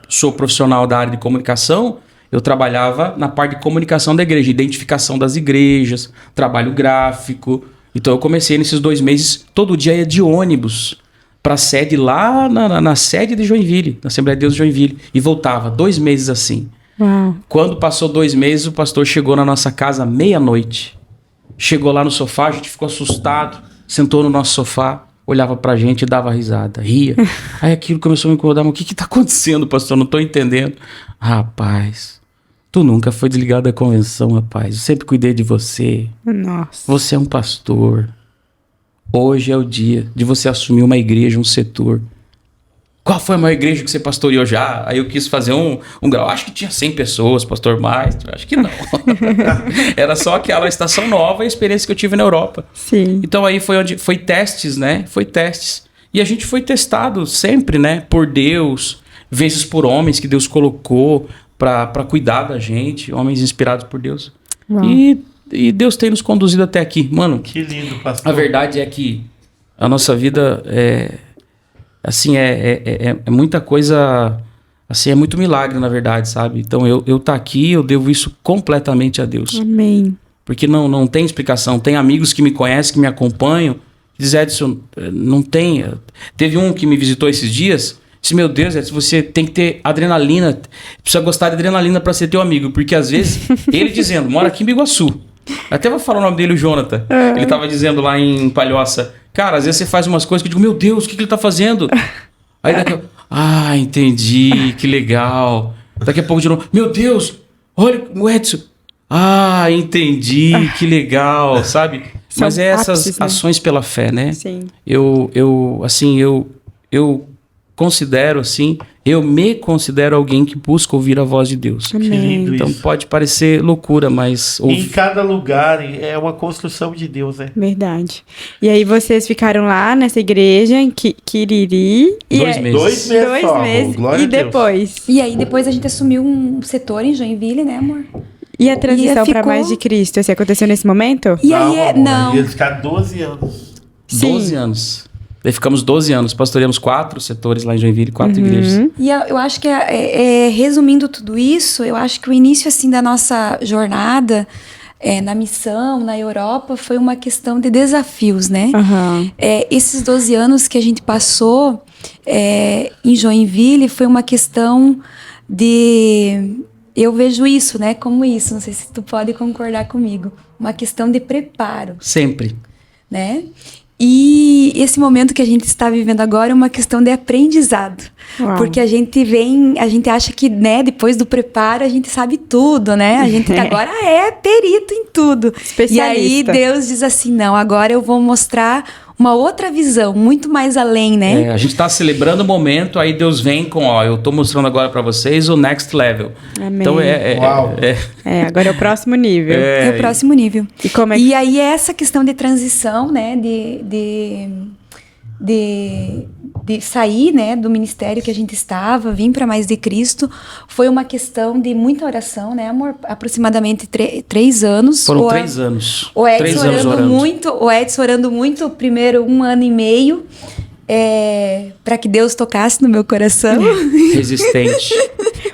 sou profissional da área de comunicação, eu trabalhava na parte de comunicação da igreja, identificação das igrejas, trabalho gráfico. Então eu comecei nesses 2 meses, todo dia ia de ônibus para a sede lá na sede de Joinville, na Assembleia de Deus de Joinville, e voltava 2 meses assim. Uau. Quando passou 2 meses, o pastor chegou na nossa casa meia-noite. Chegou lá no sofá, a gente ficou assustado, sentou no nosso sofá, olhava pra gente e dava risada, ria. Aí aquilo começou a me incomodar, mas o que tá acontecendo, pastor? Não tô entendendo. Rapaz, tu nunca foi desligado da convenção, rapaz. Eu sempre cuidei de você. Nossa. Você é um pastor. Hoje é o dia de você assumir uma igreja, um setor. Qual foi a maior igreja que você pastoreou já? Aí eu quis fazer um grau. Acho que tinha 100 pessoas, pastor mais. Acho que não. Era só aquela estação nova e a experiência que eu tive na Europa. Sim. Então aí foi testes, né? Foi testes. E a gente foi testado sempre, né? Por Deus, vezes por homens que Deus colocou para cuidar da gente, homens inspirados por Deus. Uau. E Deus tem nos conduzido até aqui. Mano, Que lindo, pastor. a verdade é que a nossa vida é muita coisa, assim, é muito milagre, na verdade, sabe? Então eu tá aqui, eu devo isso completamente a Deus. Amém. Porque não tem explicação. Tem amigos que me conhecem, que me acompanham, que dizem, Edson, não tem. Teve um que me visitou esses dias, disse, meu Deus, Edson, você tem que ter adrenalina, precisa gostar de adrenalina para ser teu amigo, porque às vezes, ele dizendo, mora aqui em Biguaçu, até vou falar o nome dele, o Jonathan, ele tava dizendo lá em Palhoça, cara, às vezes você faz umas coisas que eu digo, meu Deus, o que ele tá fazendo? Aí daqui a entendi, que legal. Daqui a pouco de novo, meu Deus, olha o Edson. Entendi, que legal, sabe? São Mas é essas ápices, né? ações pela fé, né? Sim. Eu considero assim, eu me considero alguém que busca ouvir a voz de Deus. Que lindo Amém. Então isso. pode parecer loucura, mas Em cada lugar é uma construção de Deus, né? Verdade. E aí vocês ficaram lá nessa igreja em Quiriri. E 2 é- meses. 2 meses 2 só, meses. glória E a Deus. depois? E aí depois a gente assumiu um setor em Joinville, né, amor? E a transição ficou- para mais de Cristo? Assim, aconteceu nesse momento? E aí amor, não. Ia ficar 12 anos. 12 Sim. anos. Daí ficamos 12 anos, pastoreamos 4 setores lá em Joinville, 4 igrejas. E eu acho que, resumindo tudo isso, eu acho que o início assim da nossa jornada na missão, na Europa, foi uma questão de desafios, né? Aham. Esses 12 anos que a gente passou em Joinville foi uma questão de... Eu vejo isso, né? Como isso, não sei se tu pode concordar comigo. Uma questão de preparo, Sempre. né? E esse momento que a gente está vivendo agora é uma questão de aprendizado. Uau. Porque a gente acha que, né, depois do preparo a gente sabe tudo, né? A gente agora é perito em tudo. Especialista. E aí Deus diz assim, não, agora eu vou mostrar uma outra visão, muito mais além, né? A gente tá celebrando o momento, aí Deus vem com, eu tô mostrando agora pra vocês o next level. Amém. Então Uau. Agora é o próximo nível. É o próximo nível. E como é que... E aí essa questão de transição, né, de sair, né, do ministério que a gente estava, vir para mais de Cristo, foi uma questão de muita oração, né, amor? Aproximadamente 3 anos. Foram 3 anos. O Edson 3 anos orando muito, primeiro 1 ano e meio, para que Deus tocasse no meu coração. Resistente.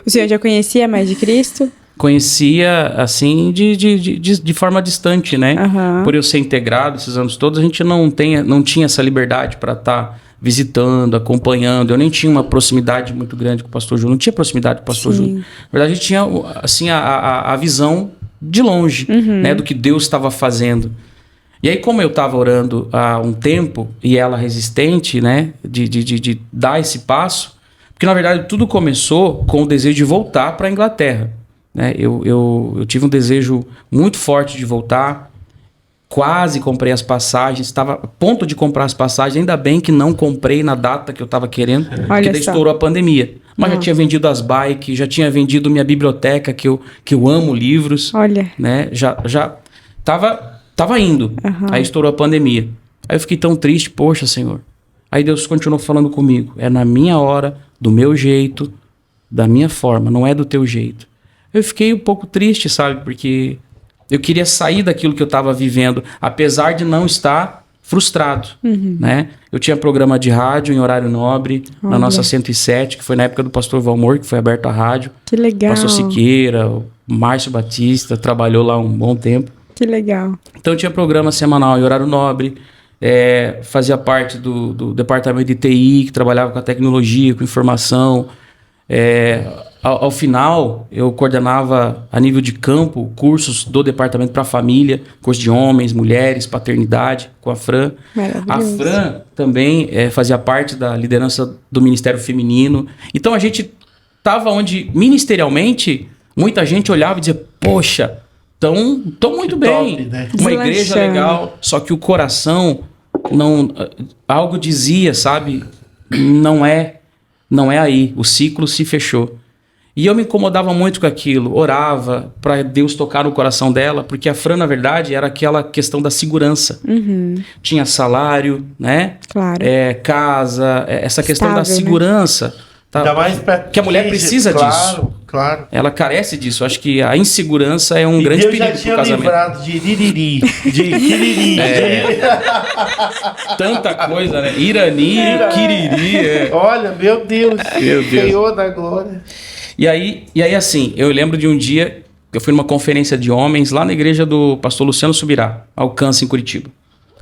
O senhor já conhecia mais de Cristo? conhecia, assim, de forma distante, né? Aham. Por eu ser integrado esses anos todos, a gente não tinha essa liberdade para estar visitando, acompanhando. Eu nem tinha uma proximidade muito grande com o pastor Júnior. Não tinha proximidade com o pastor Júnior. Na verdade, a gente tinha, assim, a visão de longe, né? Do que Deus estava fazendo. E aí, como eu estava orando há um tempo e ela resistente, né? De dar esse passo. Porque, na verdade, tudo começou com o desejo de voltar para a Inglaterra. Né? Eu tive um desejo muito forte de voltar. Quase comprei as passagens. Estava a ponto de comprar as passagens. Ainda bem que não comprei na data que eu estava querendo. Porque daí estourou a pandemia. Mas já tinha vendido as bikes, já tinha vendido minha biblioteca, que eu amo livros. Olha. Né? Já tava indo. Aí estourou a pandemia. Aí eu fiquei tão triste. Poxa, Senhor. Aí Deus continuou falando comigo. É na minha hora, do meu jeito, da minha forma. Não é do teu jeito. Eu fiquei um pouco triste, sabe? Porque eu queria sair daquilo que eu estava vivendo, apesar de não estar frustrado, né? Eu tinha programa de rádio em horário nobre, na nossa 107, que foi na época do pastor Valmor, que foi aberto a rádio. Que legal. Pastor Siqueira, o Márcio Batista, trabalhou lá um bom tempo. Que legal. Então eu tinha programa semanal em horário nobre, fazia parte do departamento de TI, que trabalhava com a tecnologia, com informação. Ao final, eu coordenava a nível de campo cursos do departamento para a família, curso de homens, mulheres, paternidade, com a Fran. A Fran também fazia parte da liderança do Ministério Feminino. Então a gente estava onde, ministerialmente, muita gente olhava e dizia, poxa, tão muito bem, top, né? Uma igreja legal, só que o coração, algo dizia, sabe, não é aí, o ciclo se fechou. E eu me incomodava muito com aquilo, orava para Deus tocar no coração dela, porque a Fran, na verdade, era aquela questão da segurança. Tinha salário, né? Claro. Casa, essa questão da Estável, segurança. Tá? Ainda mais Que a mulher precisa disso. Claro. Ela carece disso. Acho que a insegurança é um grande Deus perigo já tinha pro casamento. livrado de iriri, de kiriri. Tanta coisa, né? Irani, kiriri. Olha, meu Deus. Meu Deus. Senhor da glória. E aí, assim, eu lembro de um dia que eu fui numa conferência de homens lá na igreja do pastor Luciano Subirá, Alcance, em Curitiba.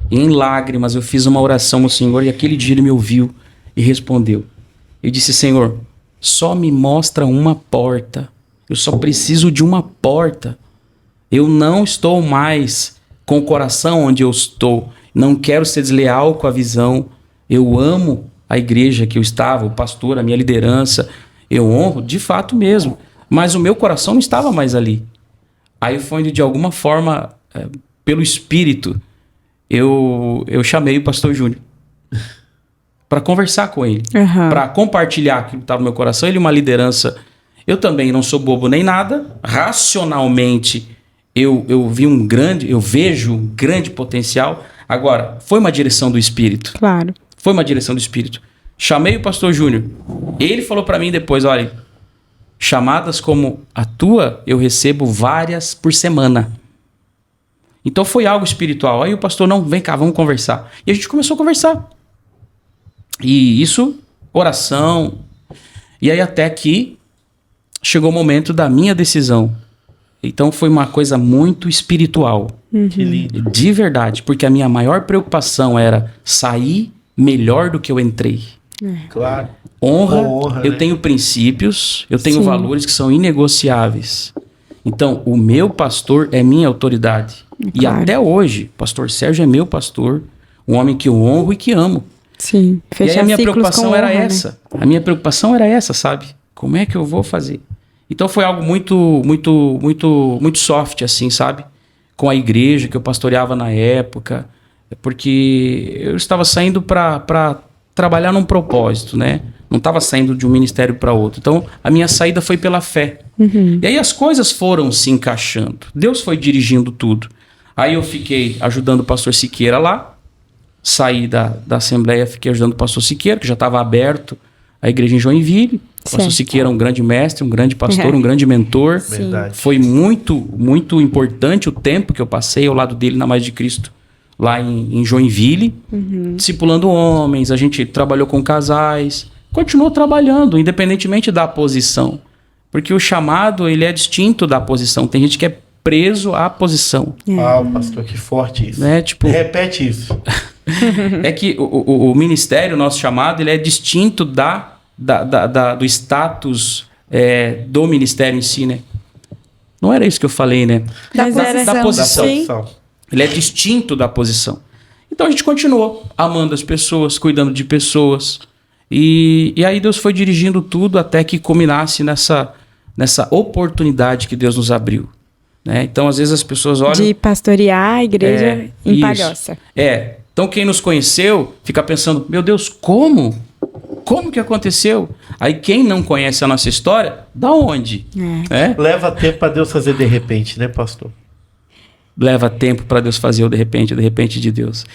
E em lágrimas eu fiz uma oração ao Senhor e aquele dia ele me ouviu e respondeu. Eu disse, Senhor, só me mostra uma porta. Eu só preciso de uma porta. Eu não estou mais com o coração onde eu estou. Não quero ser desleal com a visão. Eu amo a igreja que eu estava, o pastor, a minha liderança. Eu honro, de fato mesmo. Mas o meu coração não estava mais ali. Aí foi onde, de alguma forma, pelo Espírito, eu chamei o pastor Júnior para conversar com ele, para compartilhar aquilo que estava no meu coração. Ele é uma liderança. Eu também não sou bobo nem nada. Racionalmente, eu vejo um grande potencial. Agora, foi uma direção do Espírito. Claro. Foi uma direção do Espírito. Chamei o pastor Júnior. Ele falou para mim depois, olha, chamadas como a tua, eu recebo várias por semana. Então foi algo espiritual. Aí o pastor, não, vem cá, vamos conversar. E a gente começou a conversar. E isso, oração. E aí até que chegou o momento da minha decisão. Então foi uma coisa muito espiritual. Que lindo. De verdade. Porque a minha maior preocupação era sair melhor do que eu entrei. Claro. Honra, eu tenho princípios, eu tenho valores que são inegociáveis. Então, o meu pastor é minha autoridade. E até hoje, pastor Sérgio é meu pastor, um homem que eu honro e que amo. Sim. E aí a minha preocupação honra, era né? essa. A minha preocupação era essa, sabe? Como é que eu vou fazer? Então foi algo muito soft, assim, sabe? Com a igreja que eu pastoreava na época. Porque eu estava saindo para trabalhar num propósito, né? Não estava saindo de um ministério para outro. Então, a minha saída foi pela fé. E aí as coisas foram se encaixando. Deus foi dirigindo tudo. Aí eu fiquei ajudando o pastor Siqueira lá. Saí da Assembleia, fiquei ajudando o pastor Siqueira, que já estava aberto a igreja em Joinville. O pastor Siqueira é um grande mestre, um grande pastor, um grande mentor. Verdade. Foi muito importante o tempo que eu passei ao lado dele na Mais de Cristo, lá em Joinville, discipulando homens. A gente trabalhou com casais, continuou trabalhando, independentemente da posição. Porque o chamado, ele é distinto da posição. Tem gente que é preso à posição. Pastor, que forte isso. Né? Tipo, repete isso. É que o ministério, o nosso chamado, ele é distinto do status do ministério em si, né? Não era isso que eu falei, né? Da posição. Ele é distinto da posição. Então a gente continuou amando as pessoas, cuidando de pessoas. E aí Deus foi dirigindo tudo até que culminasse nessa oportunidade que Deus nos abriu. Né? Então, às vezes, as pessoas olham... De pastorear a igreja em Palhoça. Então, quem nos conheceu fica pensando, meu Deus, como? Como que aconteceu? Aí, quem não conhece a nossa história, da onde? Leva tempo para Deus fazer de repente, né, pastor? Leva tempo para Deus fazer o de repente de Deus.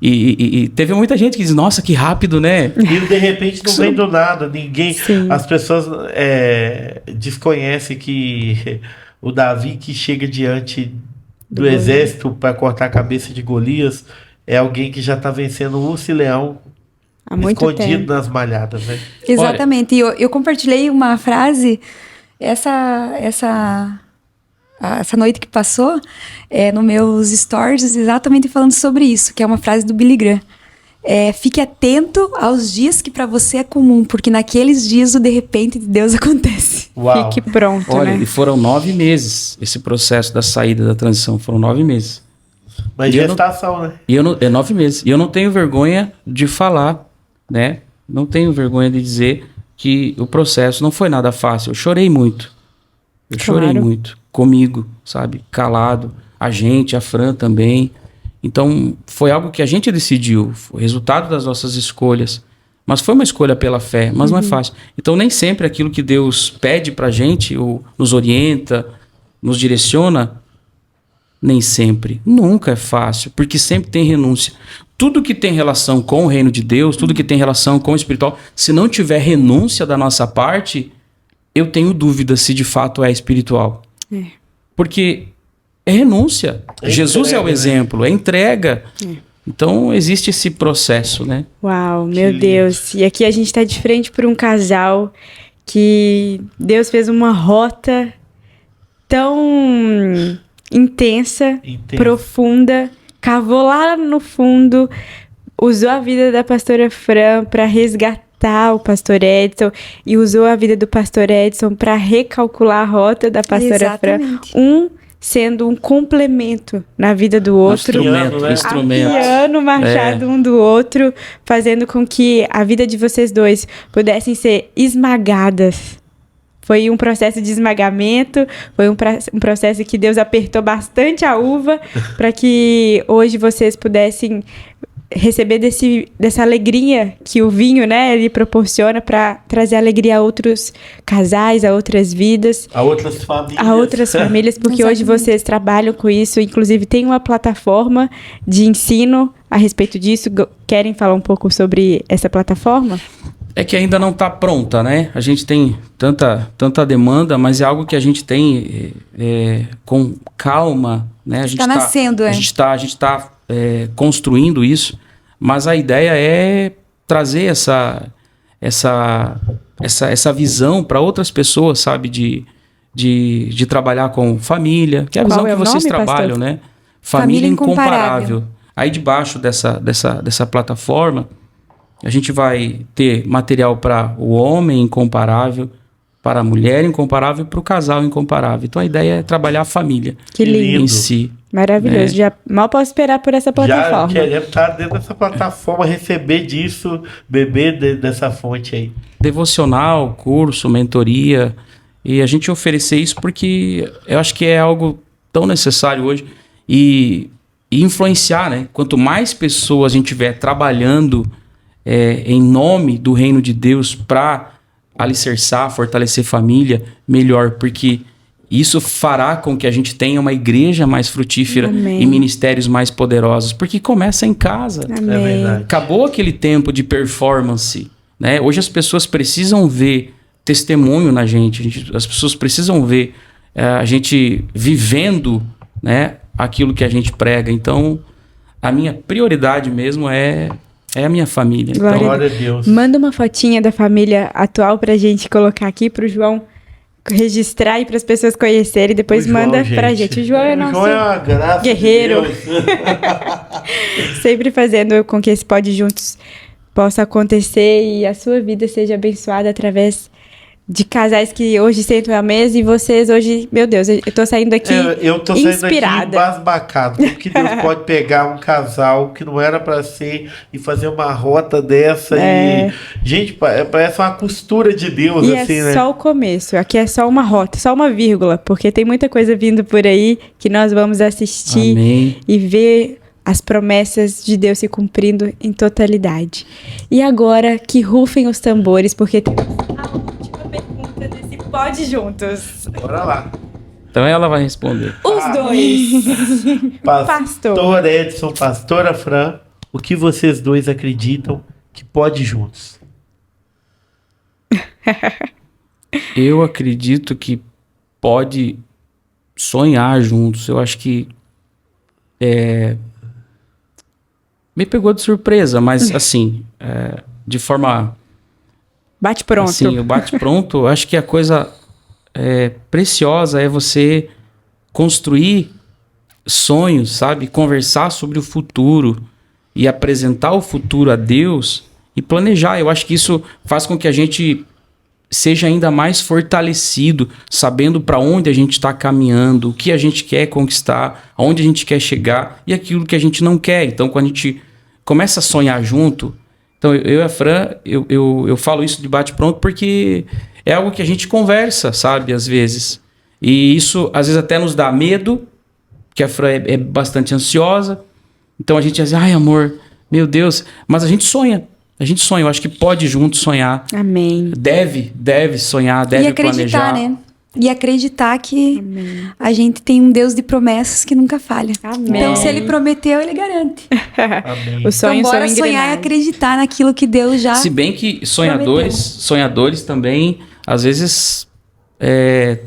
E teve muita gente que diz, nossa, que rápido, né? E de repente não vem do nada, ninguém... Sim. As pessoas desconhecem que o Davi que chega diante do exército para cortar a cabeça de Golias é alguém que já está vencendo o urso e leão escondido nas malhadas, né? Exatamente. E eu compartilhei uma frase, essa noite que passou, nos meus stories, exatamente falando sobre isso, que é uma frase do Billy Graham. Fique atento aos dias que para você é comum, porque naqueles dias o de repente de Deus acontece. Uau. Fique pronto, Olha, né? e foram 9 meses esse processo da saída da transição, foram 9 meses. Mas gestação, né? 9 meses. E eu não tenho vergonha de falar, né? Não tenho vergonha de dizer que o processo não foi nada fácil. Eu chorei muito. Chorei muito. Comigo, sabe? Calado. A Fran também. Então, foi algo que a gente decidiu. Foi o resultado das nossas escolhas. Mas foi uma escolha pela fé. Mas não é fácil. Então, nem sempre aquilo que Deus pede pra gente, ou nos orienta, nos direciona, nem sempre. Nunca é fácil. Porque sempre tem renúncia. Tudo que tem relação com o reino de Deus, tudo que tem relação com o espiritual, se não tiver renúncia da nossa parte, eu tenho dúvida se de fato é espiritual. Porque é renúncia. Jesus é o exemplo, é entrega. Então existe esse processo, né? Uau, meu Deus. E aqui a gente está de frente por um casal que Deus fez uma rota tão intensa, profunda, cavou lá no fundo, usou a vida da pastora Fran para resgatar o pastor Edson e usou a vida do pastor Edson para recalcular a rota da pastora Fran. Sendo um complemento na vida do outro. Instrumento. Afiando o machado um do outro, fazendo com que a vida de vocês dois pudessem ser esmagadas. Foi um processo de esmagamento, foi um processo que Deus apertou bastante a uva para que hoje vocês pudessem receber dessa alegria que o vinho, né, ele proporciona para trazer alegria a outros casais, a outras vidas. A outras famílias. Porque hoje vocês trabalham com isso, inclusive tem uma plataforma de ensino a respeito disso. Querem falar um pouco sobre essa plataforma? É que ainda não está pronta, né? A gente tem tanta demanda, mas é algo que a gente tem com calma, né? Está nascendo, A gente está construindo isso, mas a ideia é trazer essa visão para outras pessoas, sabe? De trabalhar com família, que é a visão que vocês trabalham, né? Família incomparável. Aí debaixo dessa plataforma, a gente vai ter material para o homem incomparável, para a mulher incomparável e para o casal incomparável. Então a ideia é trabalhar a família em si. Maravilhoso. Já mal posso esperar por essa plataforma. Já queremos estar dentro dessa plataforma, receber disso, beber dessa fonte aí. Devocional, curso, mentoria. E a gente oferecer isso porque eu acho que é algo tão necessário hoje. E influenciar, né? Quanto mais pessoas a gente tiver trabalhando em nome do reino de Deus para alicerçar, fortalecer família, melhor, porque isso fará com que a gente tenha uma igreja mais frutífera e ministérios mais poderosos, porque começa em casa. Amém. É verdade. Acabou aquele tempo de performance, né? Hoje as pessoas precisam ver testemunho na gente, as pessoas precisam ver a gente vivendo, né, aquilo que a gente prega. Então, a minha prioridade mesmo é a minha família. Glória a Deus. Manda uma fotinha da família atual pra gente colocar aqui pro João registrar aí para as pessoas conhecerem e depois manda pra gente. O João é nosso guerreiro. De Sempre fazendo com que esse Pode Juntos possa acontecer e a sua vida seja abençoada através de casais que hoje sentam à mesa e vocês hoje, meu Deus, eu tô saindo aqui eu tô saindo inspirada. aqui embasbacado, porque Deus pode pegar um casal que não era pra ser e fazer uma rota dessa e... Gente, parece uma costura de Deus, e assim, é só o começo, aqui é só uma rota, só uma vírgula, porque tem muita coisa vindo por aí que nós vamos assistir. Amém. E ver as promessas de Deus se cumprindo em totalidade. E agora que rufem os tambores, porque tem a última pergunta desse Pode Juntos. Bora lá. Então ela vai responder. Os dois. Pastor Edson, pastora Fran, o que vocês dois acreditam que pode juntos? Eu acredito que pode sonhar juntos. Eu acho que me pegou de surpresa, mas assim, de forma... Bate pronto. Assim, o bate pronto, eu acho que a coisa preciosa é você construir sonhos, sabe? Conversar sobre o futuro e apresentar o futuro a Deus e planejar. Eu acho que isso faz com que a gente seja ainda mais fortalecido, sabendo para onde a gente está caminhando, o que a gente quer conquistar, aonde a gente quer chegar e aquilo que a gente não quer. Então, quando a gente começa a sonhar junto, então eu e a Fran, eu falo isso de bate-pronto porque é algo que a gente conversa, sabe, às vezes. E isso, às vezes, até nos dá medo, que a Fran é bastante ansiosa. Então a gente diz, ai, amor, meu Deus, mas a gente sonha. A gente sonha, eu acho que pode junto sonhar. Amém. Deve sonhar, deve planejar. Né? E acreditar que a gente tem um Deus de promessas que nunca falha. Amém. Então, se ele prometeu, ele garante. Amém. Os sonhos Então, bora são sonhar e engrenagens. acreditar naquilo que Deus já... Se bem que sonhadores também, às vezes,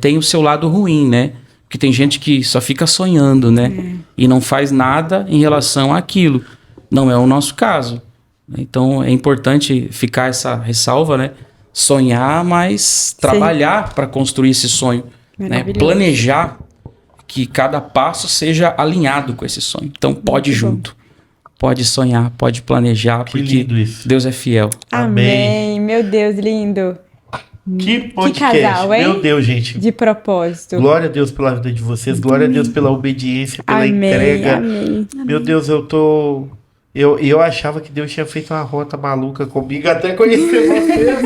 tem o seu lado ruim, né? Porque tem gente que só fica sonhando, né? E não faz nada em relação àquilo. Não é o nosso caso. Então, é importante ficar essa ressalva, né? Sonhar, mas trabalhar para construir esse sonho. Né? Planejar que cada passo seja alinhado com esse sonho. Então, pode ir junto. Pode sonhar, pode planejar, Que porque lindo isso. Deus é fiel. Amém. Meu Deus, lindo. Que podcast. casal, hein? Meu Deus, gente. De propósito. Glória a Deus pela vida de vocês. Glória a Deus pela obediência, pela entrega. Amém. Meu Deus, eu achava que Deus tinha feito uma rota maluca comigo até conhecer vocês.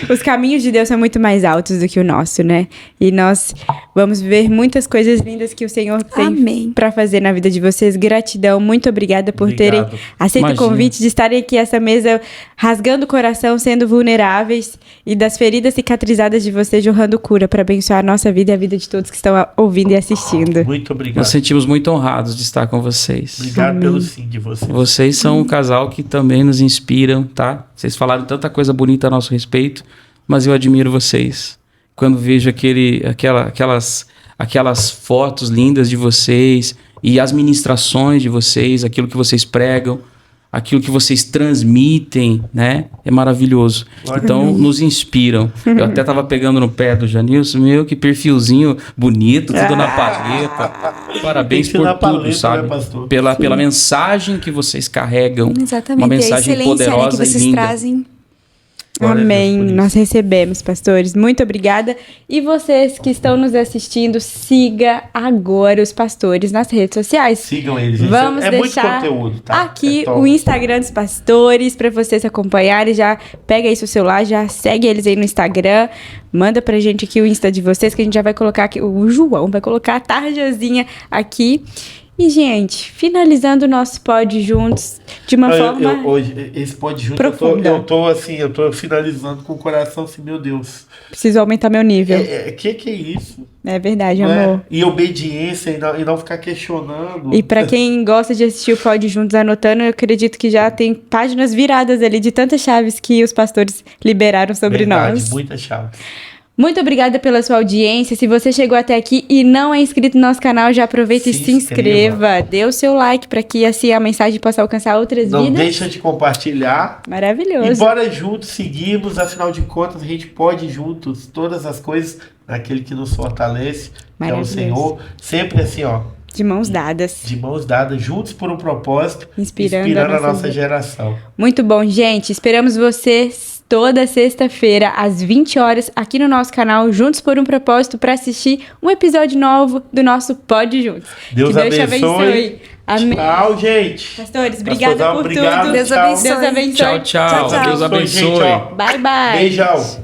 Os caminhos de Deus são muito mais altos do que o nosso, né? E nós vamos ver muitas coisas lindas que o Senhor tem para fazer na vida de vocês. Gratidão, muito obrigada por terem aceito o convite de estarem aqui essa mesa rasgando o coração, sendo vulneráveis e das feridas cicatrizadas de vocês jorrando cura para abençoar a nossa vida e a vida de todos que estão ouvindo e assistindo. Muito obrigado. Nós sentimos muito honrados de estar com vocês. Obrigado pelo sim de vocês. Vocês são um casal que também nos inspiram, tá? Vocês falaram tanta coisa bonita a nosso respeito, mas eu admiro vocês. Quando vejo aquelas fotos lindas de vocês e as ministrações de vocês, aquilo que vocês pregam, aquilo que vocês transmitem, né? É maravilhoso. Então, nos inspiram. Eu até tava pegando no pé do Janilson, meu, que perfilzinho bonito, tudo na paleta. Parabéns por tudo, paleta, sabe? Né, pastor? Pela mensagem que vocês carregam. Exatamente. Uma mensagem a excelência, poderosa que vocês e linda. trazem. Glória a Deus Amém. por isso. Nós recebemos, pastores. Muito obrigada. E vocês que estão nos assistindo, siga agora os pastores nas redes sociais. Sigam eles. Gente. Vamos é muito deixar conteúdo, tá? aqui É top. o Instagram dos pastores para vocês acompanharem. Já pega aí seu celular, já segue eles aí no Instagram. Manda pra gente aqui o Insta de vocês, que a gente já vai colocar aqui. O João vai colocar a tarjazinha aqui. E, gente, finalizando o nosso Pode Juntos de uma forma Hoje, esse pode junto, profunda. eu tô finalizando com o coração assim, meu Deus. Preciso aumentar meu nível. Que é isso? É verdade, Não é? amor. E obediência e não ficar questionando. E pra quem gosta de assistir o Pode Juntos anotando, eu acredito que já tem páginas viradas ali de tantas chaves que os pastores liberaram sobre Verdade, nós. muita chave. Muito obrigada pela sua audiência. Se você chegou até aqui e não é inscrito no nosso canal, já aproveita e se inscreva. Dê o seu like para que assim a mensagem possa alcançar outras vidas. Não deixa de compartilhar. Maravilhoso. E bora juntos seguirmos, afinal de contas, a gente pode juntos todas as coisas naquele que nos fortalece, que é o Senhor. Sempre assim, ó. De mãos dadas. De mãos dadas, juntos por um propósito, inspirando a nossa geração. Muito bom, gente. Esperamos vocês toda sexta-feira, às 20 horas, aqui no nosso canal, Juntos por um Propósito, para assistir um episódio novo do nosso Pod Juntos. Deus abençoe. Amém. Tchau, gente. Pastores, obrigada por tudo. Deus abençoe. Deus abençoe. Tchau, tchau. Deus abençoe. Gente, bye, bye. Beijão.